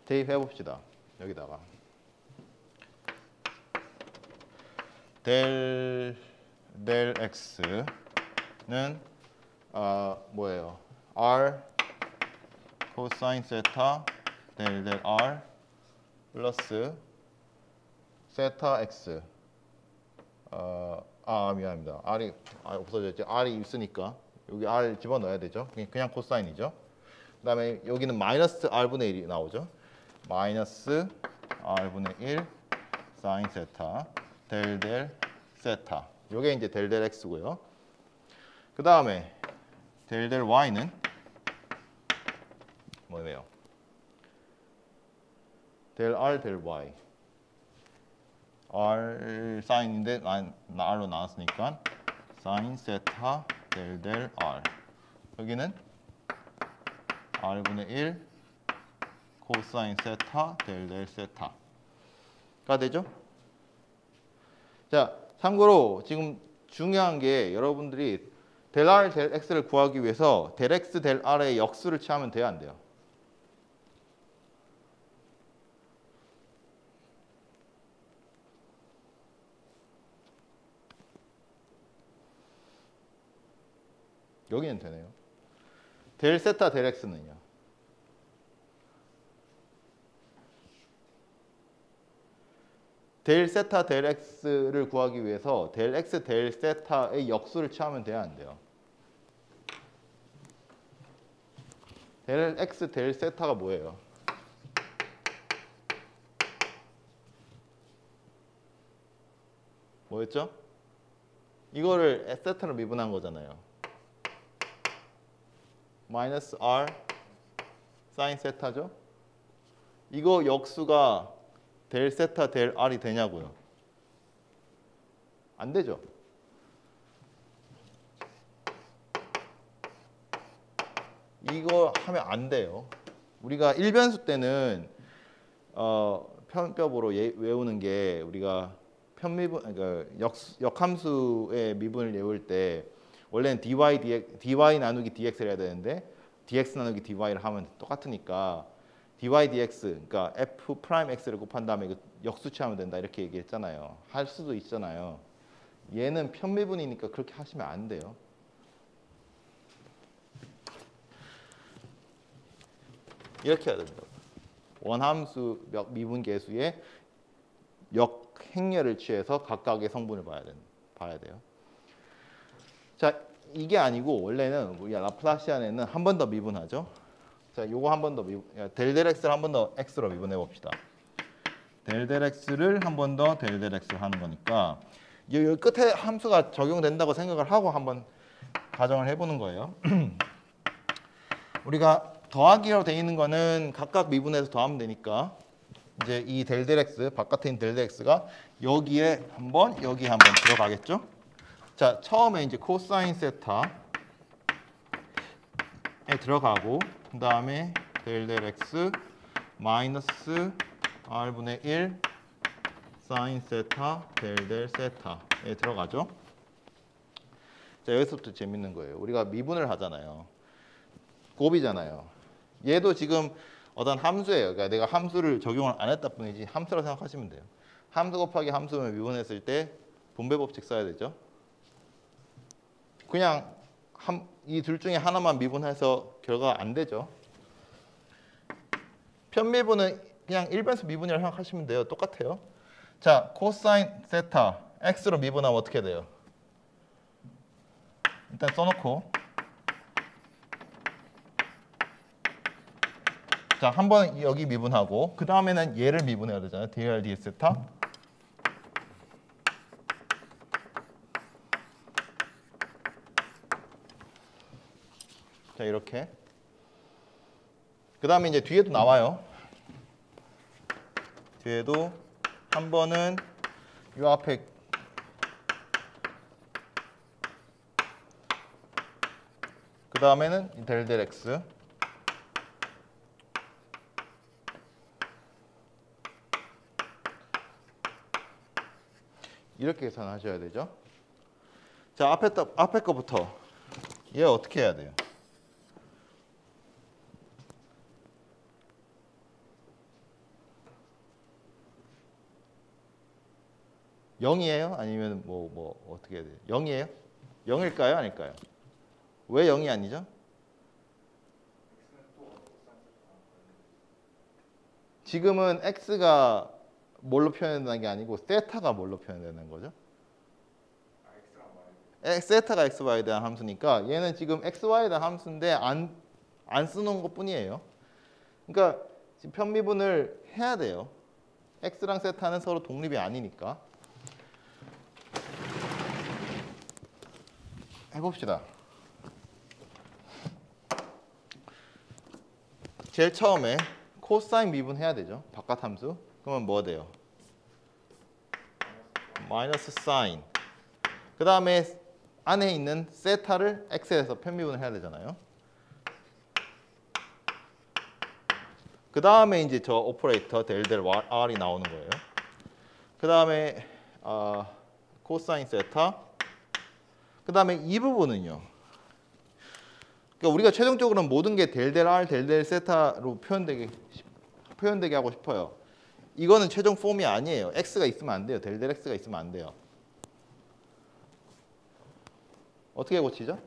Speaker 1: 대입해 봅시다. 여기다가 델 x는 뭐예요? r 코사인 세타 델 r 플러스 세타 x 미안합니다. r이 없어졌지. r이 있으니까 여기 r 집어넣어야 되죠. 그냥 코사인이죠. 그 다음에 여기는 마이너스 r분의 1이 나오죠. 마이너스 r분의 1 사인 세타 델 세타 요게 이제 델 x고요. 그 다음에 델 y는 뭐예요? 델 r 델 y r 사인인데 r로 나왔으니까 사인 세타 델 r 여기는 r분의 1 코사인 세타 델 세타가 되죠. 자, 참고로 지금 중요한 게 여러분들이 델 r 델 x를 구하기 위해서 델 x 델 r의 역수를 취하면 돼요, 안 돼요? 여기는 되네요. 델 세타 델 x는요? 델 세타 델 x를 구하기 위해서 델 x 델 세타의 역수를 취하면 돼야 안 돼요. 델 x 델 세타가 뭐예요? 뭐였죠? 이거를 세타로 미분한 거잖아요. 마이너스 r 사인 세타죠? 이거 역수가 델 세타 델 r이 되냐고요? 안 되죠. 이거 하면 안 돼요. 우리가 일변수 때는 편법으로 외우는 게 우리가 편미분 그러니까 역함수의 미분을 외울 때 원래는 dy 나누기 dx를 해야 되는데 dx 나누기 dy를 하면 똑같으니까 dy dx 그러니까 f 프라임 x를 곱한 다음에 이거 역수치하면 된다 이렇게 얘기했잖아요. 할 수도 있잖아요. 얘는 편미분이니까 그렇게 하시면 안 돼요. 이렇게 해야 됩니다. 원함수 미분계수의 역행렬을 취해서 각각의 성분을 봐야 돼요. 자, 이게 아니고 원래는 우리 라플라시안에는 한 번 더 미분하죠. 자, 요거 한 번 더 델 x를 한 번 더 x로 미분해 봅시다. 델 x를 한 번 더 델 x를 하는 거니까 이 끝에 함수가 적용된다고 생각을 하고 한번 가정을 해보는 거예요. 우리가 더하기로 돼 있는 거는 각각 미분해서 더하면 되니까 이제 이 델 x 바깥에 있는 델 x가 여기에 한번 여기에 한번 들어가겠죠. 자, 처음에 이제 코사인 세타에 들어가고 그 다음에 델 x 마이너스 r분의 1 사인 세타 델 세타에 들어가죠. 자, 여기서부터 재밌는 거예요. 우리가 미분을 하잖아요. 곱이잖아요. 얘도 지금 어떤 함수예요. 그러니까 내가 함수를 적용을 안 했다 뿐이지 함수라고 생각하시면 돼요. 함수 곱하기 함수면 미분했을 때 분배 법칙 써야 되죠. 그냥 이 둘 중에 하나만 미분해서 결과가 안 되죠. 편미분은 그냥 일변수 미분이라고 생각하시면 돼요. 똑같아요. 자, 코사인 세타 x로 미분하면 어떻게 돼요? 일단 써놓고 자, 한번 여기 미분하고 그 다음에는 얘를 미분해야 되잖아요. dr ds 세타. 자, 이렇게. 그 다음에 이제 뒤에도 나와요. 뒤에도 한 번은 이 앞에 그 다음에는 델 x 이렇게 계산하셔야 되죠. 자, 앞에 거부터 얘 어떻게 해야 돼요? (0이에요) 아니면 뭐 어떻게 해야 돼요? (0이에요) (0일까요? 아닐까요? 왜 0이 아니죠? 지금은 x가 뭘로 표현된다는 게 아니고 세타가 뭘로 표현되는 거죠? 세타가 xy에 대한 함수니까 얘는 지금 xy에 대한 함수인데 안 쓰는 것뿐이에요. 그러니까 지금 편미분을 해야 돼요. x랑 세타는 서로 독립이 아니니까. 해봅시다. 제일 처음에 코사인 미분 해야 되죠. 바깥 함수. 그러면 뭐 돼요? 마이너스 사인. 그 다음에 안에 있는 세타를 x에서 편미분을 해야 되잖아요. 그 다음에 이제 저 오퍼레이터 델 r이 나오는 거예요. 그 다음에 코사인 세타. 그 다음에 이 부분은요. 그러니까 우리가 최종적으로는 모든 게 델 r 델 세타로 표현되게 하고 싶어요. 이거는 최종 폼이 아니에요. x가 있으면 안 돼요. 델 x가 있으면 안 돼요. 어떻게 고치죠?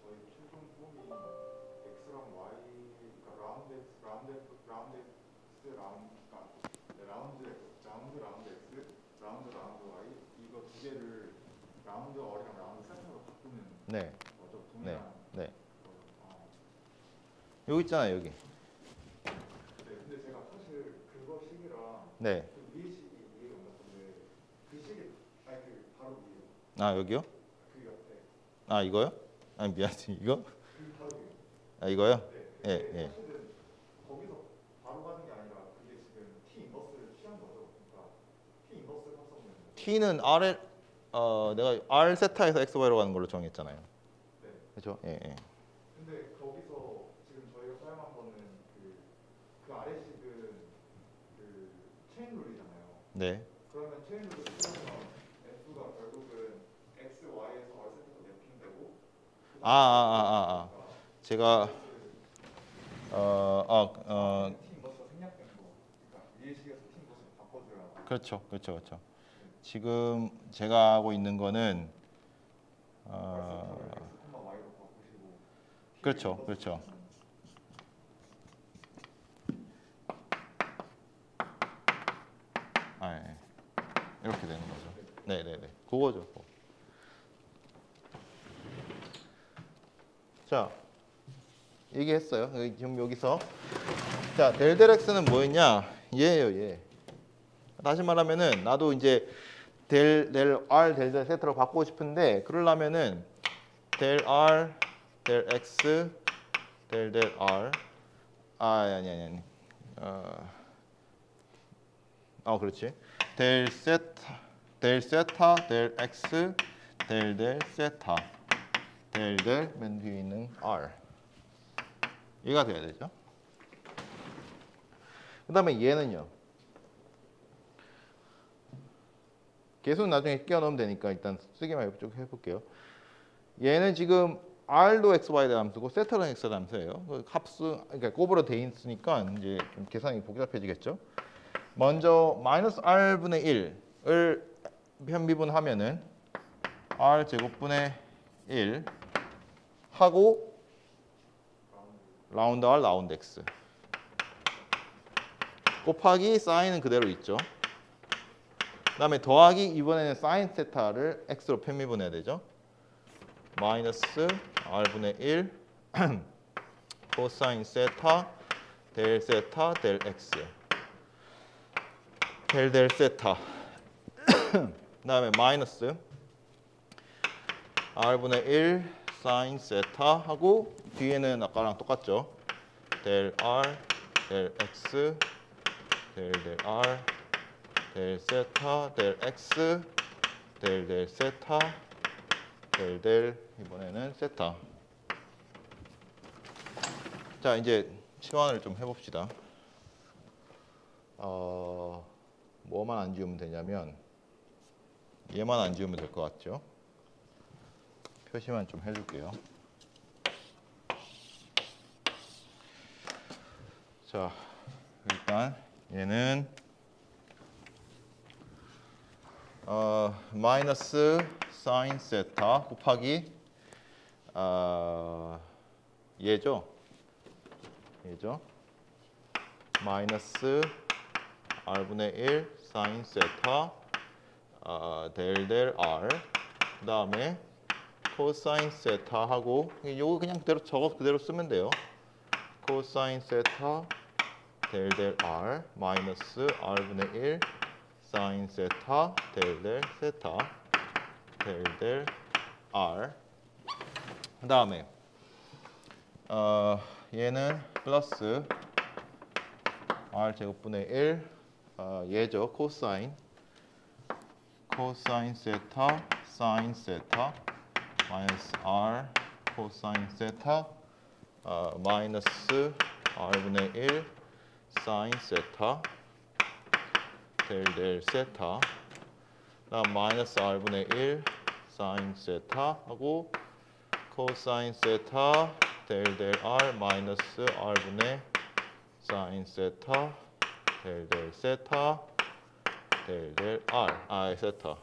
Speaker 2: 저희 최종 폼이 x랑 y, 그러니까 라운드 x, 라운드 x, 라운드 x, 라운드 y 이거 두 개를 라운드 어리랑 라운드 세타로 바꾸는
Speaker 1: 네.
Speaker 2: 거죠.
Speaker 1: 네.
Speaker 2: 동일한
Speaker 1: 네.
Speaker 2: 거죠.
Speaker 1: 여기 있잖아요, 여기.
Speaker 2: 네, 근데 제가 사실 그거 식이랑
Speaker 1: 네.
Speaker 2: 그 위에 식이 이해가 안 갔는데 그 식이 아니 그 바로 위에요.
Speaker 1: 아, 여기요?
Speaker 2: 그 옆에
Speaker 1: 아, 이거요? 아, 미안해. 이거?
Speaker 2: 그 바로 위에.
Speaker 1: 아, 이거요?
Speaker 2: 네,
Speaker 1: 예,
Speaker 2: 근데
Speaker 1: 예.
Speaker 2: 사실은 거기서 바로 가는 게 아니라 그게 지금 T 인버스를 취한 거죠. 그러니까 T 인버스 합성되는 거죠.
Speaker 1: T는 R에 내가 R 세타에서 X, Y로 가는 걸로 정했잖아요.
Speaker 2: 네.
Speaker 1: 그렇죠? 예, 예.
Speaker 2: 근데 거기서 지금 저희가 사용한 거는 그 아래 식은 그 체인 룰이잖아요.
Speaker 1: 네.
Speaker 2: 그러면 체인 룰을 쓰려면 F가 결국은 X, Y에서 R 세트로 매핑되고
Speaker 1: 제가
Speaker 2: T 인버스가 생략된 거. 그러니까 위에 식에서 T 인버스를 바꿔줘야.
Speaker 1: 그렇죠, 그렇죠, 그렇죠. 지금 제가 하고 있는 거는
Speaker 2: R 세트를 X, Y로 바꾸시고.
Speaker 1: 그렇죠, 그렇죠. 아, 예. 이렇게 되는 거죠. 네, 네, 네. 그거죠. 그거. 자, 얘기했어요. 지금 여기서 자, 델 X는 뭐였냐? 얘예요, 얘. 다시 말하면은 나도 이제 델 R 델 세트로 바꾸고 싶은데 그러려면은 델 R 델 X 델 R 아니 그렇지. 델 세타 델 X 델 세타 델 맨 뒤에 있는 R 얘가 돼야 되죠. 그 다음에 얘는요. 계속 나중에 끼워 넣으면 되니까 일단 쓰기만 쭉 해볼게요. 얘는 지금 R도 XY 함수고 세타는 X 함수예요. 그 합수 그러니까 곱으로 돼 있으니까 이제 좀 계산이 복잡해지겠죠. 먼저 마이너스 R분의 1을 편미분하면은 R 제곱분의 1 하고 라운드 R 라운드 X 곱하기 사인은 그대로 있죠. 그 다음에 더하기 이번에는 사인 세타를 x로 편미분해야 되죠. 마이너스 r분의 1 코사인 세타 델 x 델 세타 그 다음에 마이너스 r분의 1 사인 세타 하고 뒤에는 아까랑 똑같죠. 델 r 델 x 델 r 델 세타 델 x 델 세타 델 이번에는 세타. 자 이제 치환을 좀 해봅시다. 뭐만 안 지우면 되냐면 얘만 안 지우면 될 것 같죠. 표시만 좀 해줄게요. 자 일단 얘는 마이너스 사인 세타 곱하기 얘죠. 마이너스 r분의 1 사인 세타 델 r 그 다음에 코사인 세타 하고 요거 그냥 그대로 저거 그대로 쓰면 돼요. 코사인 세타 델 r 마이너스 r분의 1 사인 세타 델 세타 델 r 그 다음에 얘는 플러스 r 제곱분의 1 얘죠. 코사인 세타 사인 세타 마이너스 r 코사인 세타 마이너스 r분의 1 사인 세타 델 세타 그다음 마이너스 r분의 1 사인 세타 하고 코사인 세타 델 r 마이너스 r분의 사인 세타 델 세타 델 r 세타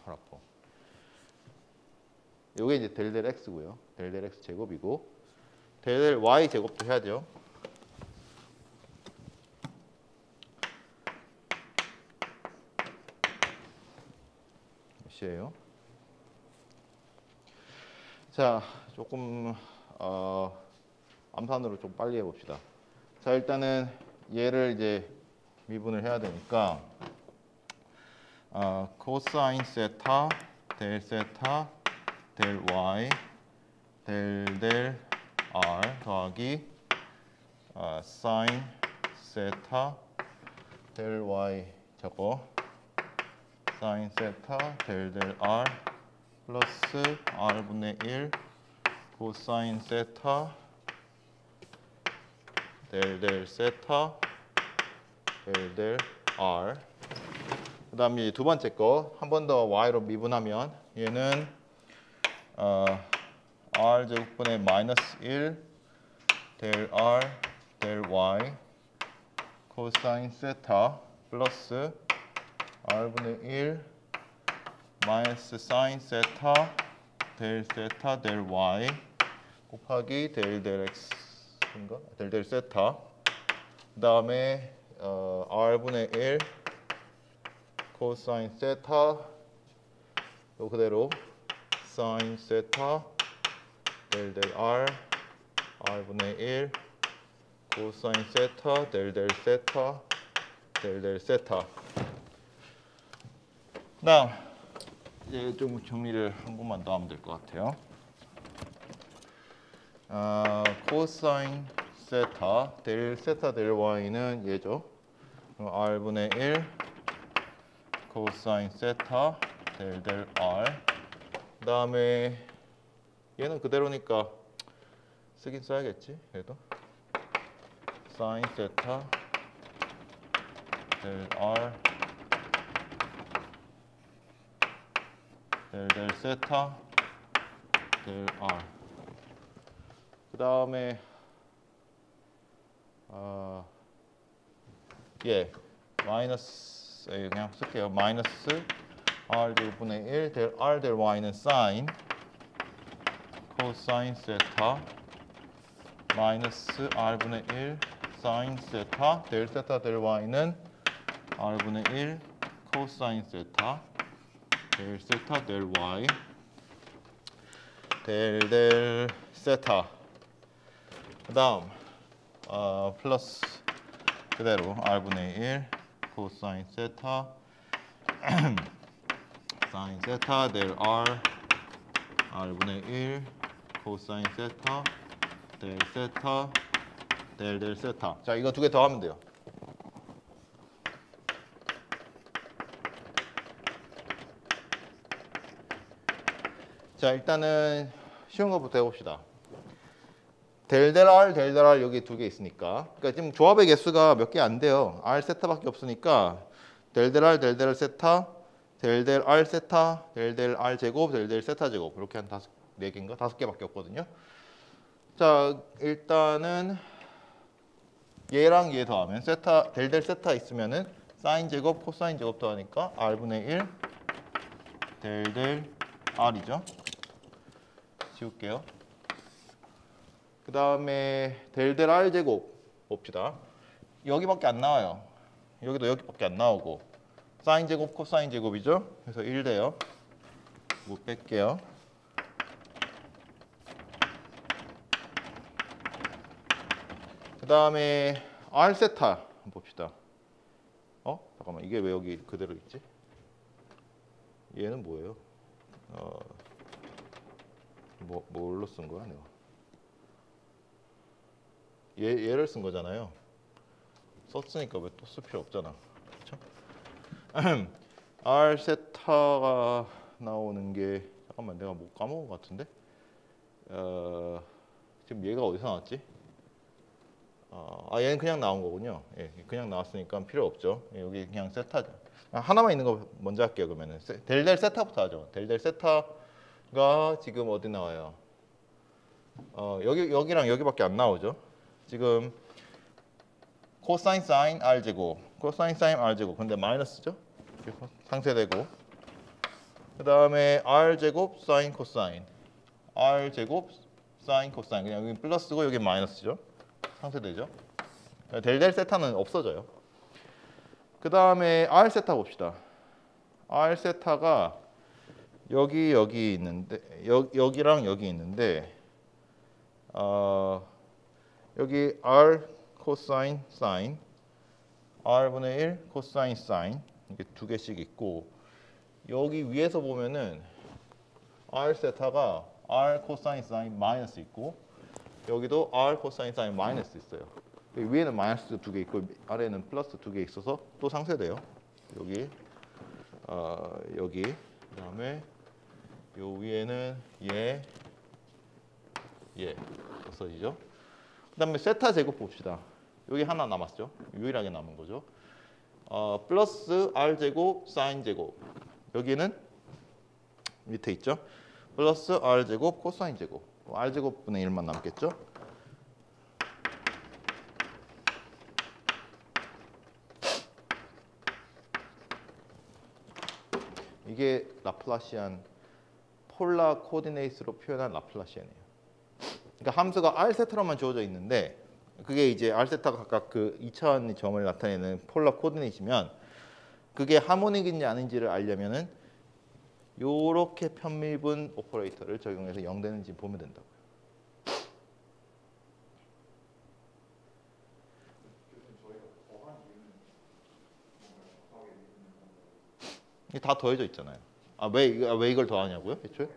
Speaker 1: 팔 아파. 요게 이제 델 x고요. 델 x 제곱이고 델 y 제곱도 해야 돼요. 몇이에요? 자, 조금 암산으로 좀 빨리 해봅시다. 자, 일단은 얘를 이제 미분을 해야 되니까 코사인 세타 델 세타 델 y 델 r 더하기 사인 세타 델 y 저거 사인 세타 델 r 플러스 r분의 1 코사인 세타 델 세타 델 r. 그 다음에 두 번째 거 한 번 더 y로 미분하면 얘는 r 제곱분의 마이너스 1 델 r 델 y 코사인 세타 플러스 r분의 1 마이너스 사인 세타 델 y 곱하기 델 x인가? 델 세타. 그 다음에 r분의 1 코사인 세타 요 그대로 사인 세타 델 r r분의 1 코사인 세타 델 세타 델 세타. 다음 이제 좀 정리를 한 번만 더 하면 될 것 같아요. 코사인 세타 델 y는 얘죠. r분의 1 코사인 세타 델 r. 그 다음에 얘는 그대로니까 쓰긴 써야겠지. 그래도 사인 세타 델 r 델 세타 델 r. 그 다음에 마이너스 그냥 쓸게요. 마이너스 r 제곱분의 1 델 r 델 y는 사인 코사인 세타 마이너스 r분의 1 사인 세타 델 y는 r분의 1 코사인 세타 델 세타 델 y 델 세타. 그 다음 플러스 그대로 r분의 1 코사인 세타 사인 세타 델 r r분의 1 코사인 세타 델 세타 델 세타. 자, 이거 두 개 더 하면 돼요. 자, 일단은 쉬운 것부터 해봅시다. 델 r 여기 두 개 있으니까, 그러니까 지금 조합의 개수가 몇 개 안 돼요. r 세타밖에 없으니까 델 r 세타 델 r 세타 델 r 제곱 델 세타 제곱 이렇게 한 네 개인가 다섯 개밖에 없거든요. 자, 일단은 얘랑 얘 더하면 세타 델 세타 있으면은 사인 제곱 코사인 제곱 더하니까 r분의 1 델 r이죠. 지울게요. 그 다음에 델 r 제곱 봅시다. 여기밖에 안 나와요. 여기도 여기밖에 안 나오고 사인 제곱 코사인 제곱이죠. 그래서 1 돼요. 뭐 뺄게요. 그 다음에 r 세타 한번 봅시다. 잠깐만, 이게 왜 여기 그대로 있지? 얘는 뭐예요? 뭘로 쓴 거야 내가? 얘를 쓴 거잖아요. 썼으니까 왜 또 쓸 필요 없잖아. 그렇죠? r 세타가 나오는 게 잠깐만, 내가 뭐 까먹은 것 같은데. 지금 얘가 어디서 나왔지? 얘는 그냥 나온 거군요. 예, 그냥 나왔으니까 필요 없죠. 예, 여기 그냥 세타죠. 하나만 있는 거 먼저 할게요. 그러면은 델 세타부터 하죠. 델 세타가 지금 어디 나와요? 여기랑 여기밖에 안 나오죠. 지금 코사인 사인 r 제곱, 코사인 사인 r 제곱. 근데 마이너스죠? 상쇄되고. 그 다음에 r 제곱 사인 코사인, r 제곱 사인 코사인. 그냥 여기 플러스고 여기 마이너스죠. 상쇄되죠. 델 세타는 없어져요. 그 다음에 r 세타 봅시다. r 세타가 여기 있는데 여기랑 여기 있는데 여기 r 코사인 사인 r분의 1 코사인 사인 이게 두 개씩 있고 여기 위에서 보면은 r 세타가 r 코사인 사인 마이너스 있고 여기도 r 코사인 사인 마이너스 있어요. 위에는 마이너스 두 개 있고 아래에는 플러스 두 개 있어서 또 상쇄돼요. 여기 여기 그다음에 요 위에는 얘 없어지죠. 그다음에 세타 제곱 봅시다. 여기 하나 남았죠. 유일하게 남은 거죠. 플러스 r 제곱 사인 제곱 여기는 밑에 있죠. 플러스 r 제곱 코사인 제곱 r 제곱분의 1만 남겠죠. 이게 라플라시안 폴라 코디네이트로 표현한 라플라시안이에요. 그러니까 함수가 r 세타로만 주어져 있는데 그게 이제 r 세타가 각각 그 2차원 점을 나타내는 폴라 코디네이트면 그게 하모닉인지 아닌지를 알려면은 요렇게 편미분 오퍼레이터를 적용해서 0 되는지 보면 된다고요.
Speaker 2: 교수님 저희가 더한 이유는 뭔가요? 더하게 되는 건가요?
Speaker 1: 이게 다 더해져 있잖아요. 왜 이걸 더하냐고요? 애초에?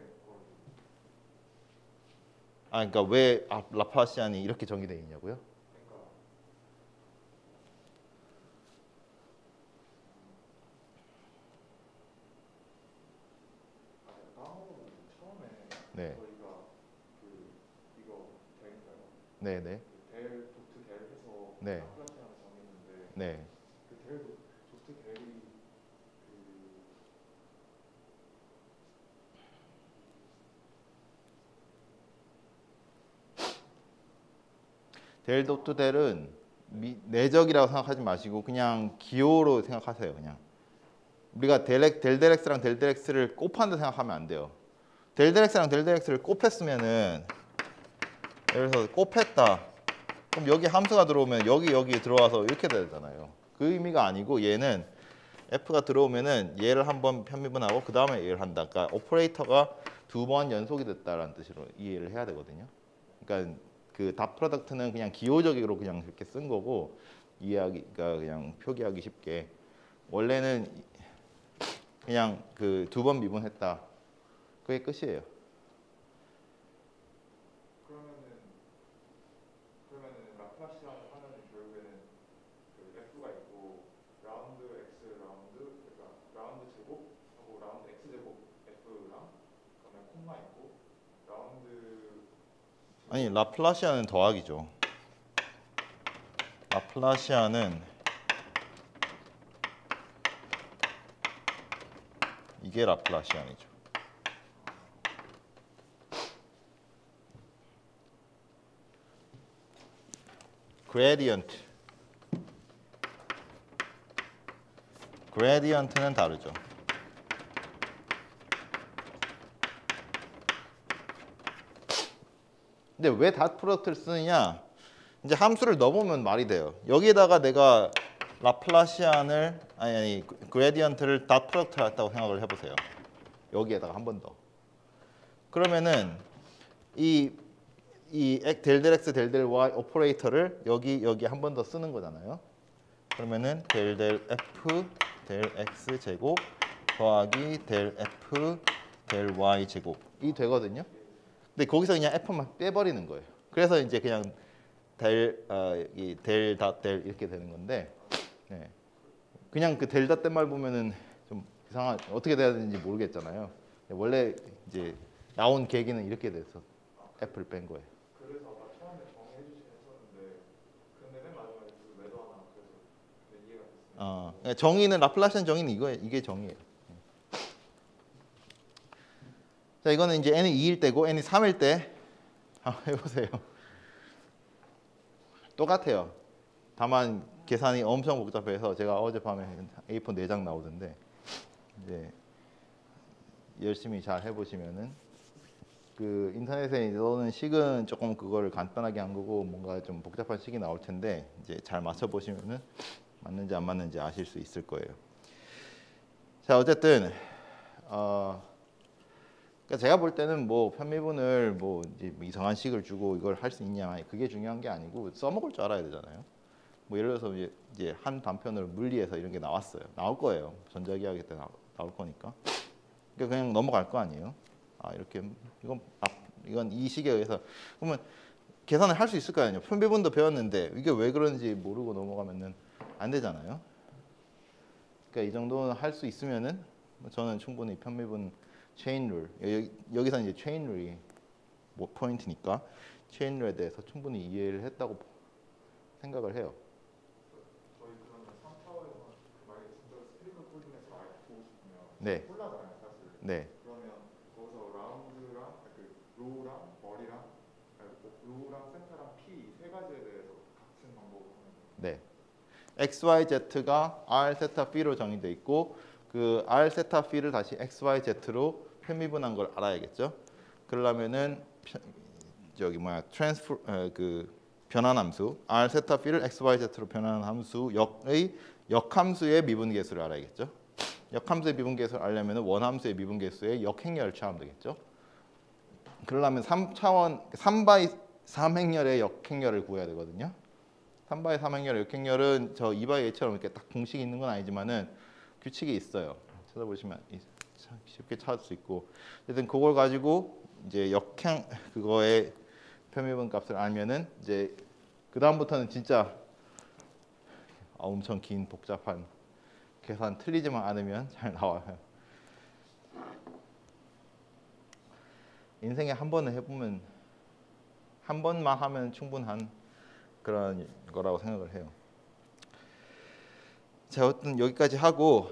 Speaker 1: 그러니까 왜 라플라시안이 이렇게 정의되어 있냐고요?
Speaker 2: 처음에
Speaker 1: 네.
Speaker 2: 저희가 그 이거 대인가요?
Speaker 1: 네네.
Speaker 2: 델 도트 델 해서
Speaker 1: 네.
Speaker 2: 라플라시안을 정했는데
Speaker 1: 네.
Speaker 2: 그델 도트 델이
Speaker 1: 델 도트 델은 내적이라고 생각하지 마시고 그냥 기호로 생각하세요. 그냥 우리가 델델엑스랑 델델엑스를 곱한다 생각하면 안 돼요. 델델엑스랑 델델엑스를 곱했으면은 예를 들어서 곱했다. 그럼 여기 함수가 들어오면 여기 들어와서 이렇게 되잖아요. 그 의미가 아니고 얘는 f가 들어오면은 얘를 한번 편미분하고 그 다음에 얘를 한다. 그러니까 오퍼레이터가 두 번 연속이 됐다라는 뜻으로 이해를 해야 되거든요. 그러니까 그 닷 프로덕트는 그냥 기호적으로 그냥 이렇게 쓴 거고 이해하기가 그냥 표기하기 쉽게 원래는 그냥 그 두 번 미분했다. 그게 끝이에요.
Speaker 2: 그러면은 라플라시안을 하면은 결국에는 그 f가 있고 라운드 x 라운드 그러니까 라운드 제곱하고 라운드 x 제곱 f랑 그다음에 콤마 있고 라운드
Speaker 1: 아니 라플라시안은 더하기죠. 라플라시안은 이게 라플라시안이죠. 그레디언트는 다르죠. 근데 왜 닷 프로덕트를 쓰느냐? 이제 함수를 넣어보면 말이 돼요. 여기에다가 내가 라플라시안을 아니 그레디언트를 닷 프로덕트 했다고 생각을 해보세요. 여기에다가 한 번 더. 그러면은 이 델델x 델델 y 오퍼레이터를 여기 한 번 더 쓰는 거잖아요. 그러면은 델델 f 델 x 제곱 더하기 델 f 델 y 제곱이 되거든요. 근데 거기서 그냥 f만 빼버리는 거예요. 그래서 이제 그냥 델 이렇게 되는 건데, 네. 그냥 그 델 닷 말 보면은 좀 이상한 어떻게 돼야 되는지 모르겠잖아요. 원래 이제 나온 계기는 이렇게 돼서 f를 뺀 거예요.
Speaker 2: 그래서 아까 처음에 정의해 주신 했었는데 근데 맨 마지막에 그 매도 하나 그래서 근데 이해가 됐습니다.
Speaker 1: 그러니까 정의는 라플라시안 정의는 이게 정의예요. 자, 이거는 이제 n이 2일 때고 n이 3일 때 한번 해보세요. 똑같아요. 다만 계산이 엄청 복잡해서 제가 어젯밤에 A4 4장 나오던데 이제 열심히 잘 해보시면은 그 인터넷에 넣는 식은 조금 그거를 간단하게 한 거고 뭔가 좀 복잡한 식이 나올 텐데 이제 잘 맞춰 보시면은 맞는지 안 맞는지 아실 수 있을 거예요. 자, 어쨌든 그러니까 제가 볼 때는 뭐 편미분을 뭐 이제 이상한 식을 주고 이걸 할 수 있냐 그게 중요한 게 아니고 써먹을 줄 알아야 되잖아요. 뭐 예를 들어서 이제 한 단편으로 물리에서 이런 게 나왔어요. 나올 거예요. 전자기하기 때 나올 거니까. 그러니까 그냥 넘어갈 거 아니에요. 아 이렇게 이건 이 식에 의해서 그러면 계산을 할 수 있을 거 아니에요. 편미분도 배웠는데 이게 왜 그런지 모르고 넘어가면은 안 되잖아요. 그러니까 이 정도는 할 수 있으면은 저는 충분히 편미분 체인 룰 여기서 이제 체인 룰이 뭐 포인트니까 체인 룰에 대해서 충분히 이해를 했다고 생각을 해요.
Speaker 2: 저희 그러면 3파워에서 만약에 진짜 스피리컬 코디네이션 아예 보고 싶으면
Speaker 1: 네,
Speaker 2: 콜라잖아요 사실.
Speaker 1: 네,
Speaker 2: 그러면 거기서 라운드랑 그 로우랑 머리랑 로우랑 센터랑 P 세 가지에 대해서 같은 방법으로 하면 돼요.
Speaker 1: 네. X, Y, Z가 R, 세타, P로 정의돼 있고 그 R, 세타, P를 다시 X, Y, Z로 편미분한 걸 알아야겠죠. 그러려면은 저기 뭐야 트랜스포 그 변환함수 R, 세타, P를 X, Y, Z로 변환한 함수 역의 역함수의 미분계수를 알아야겠죠. 역함수의 미분계수를 알려면은 원함수의 미분계수의 역행렬을 취하면 되겠죠. 그러려면 3차원 3바이 3행렬의 역행렬을 구해야 되거든요. 3바이 3행렬의 역행렬은 저 2바이 2처럼 이렇게 딱 공식이 있는 건 아니지만은 규칙이 있어요. 찾아보시면 쉽게 찾을 수 있고, 어쨌든 그걸 가지고 이제 역행 그거의 편미분 값을 알면은 이제 그 다음부터는 진짜 엄청 긴 복잡한 계산 틀리지만 않으면 잘 나와요. 인생에 한 번은 해보면 한 번만 하면 충분한 그런 거라고 생각을 해요. 자, 어쨌든 여기까지 하고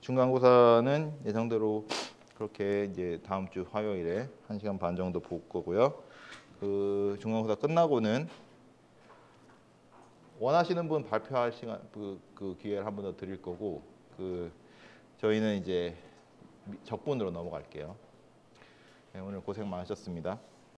Speaker 1: 중간고사는 예정대로 그렇게 이제 다음 주 화요일에 1시간 반 정도 볼 거고요. 그 중간고사 끝나고는 원하시는 분 발표할 시간 그 기회를 한 번 더 드릴 거고 그 저희는 이제 적분으로 넘어갈게요. 네, 오늘 고생 많으셨습니다.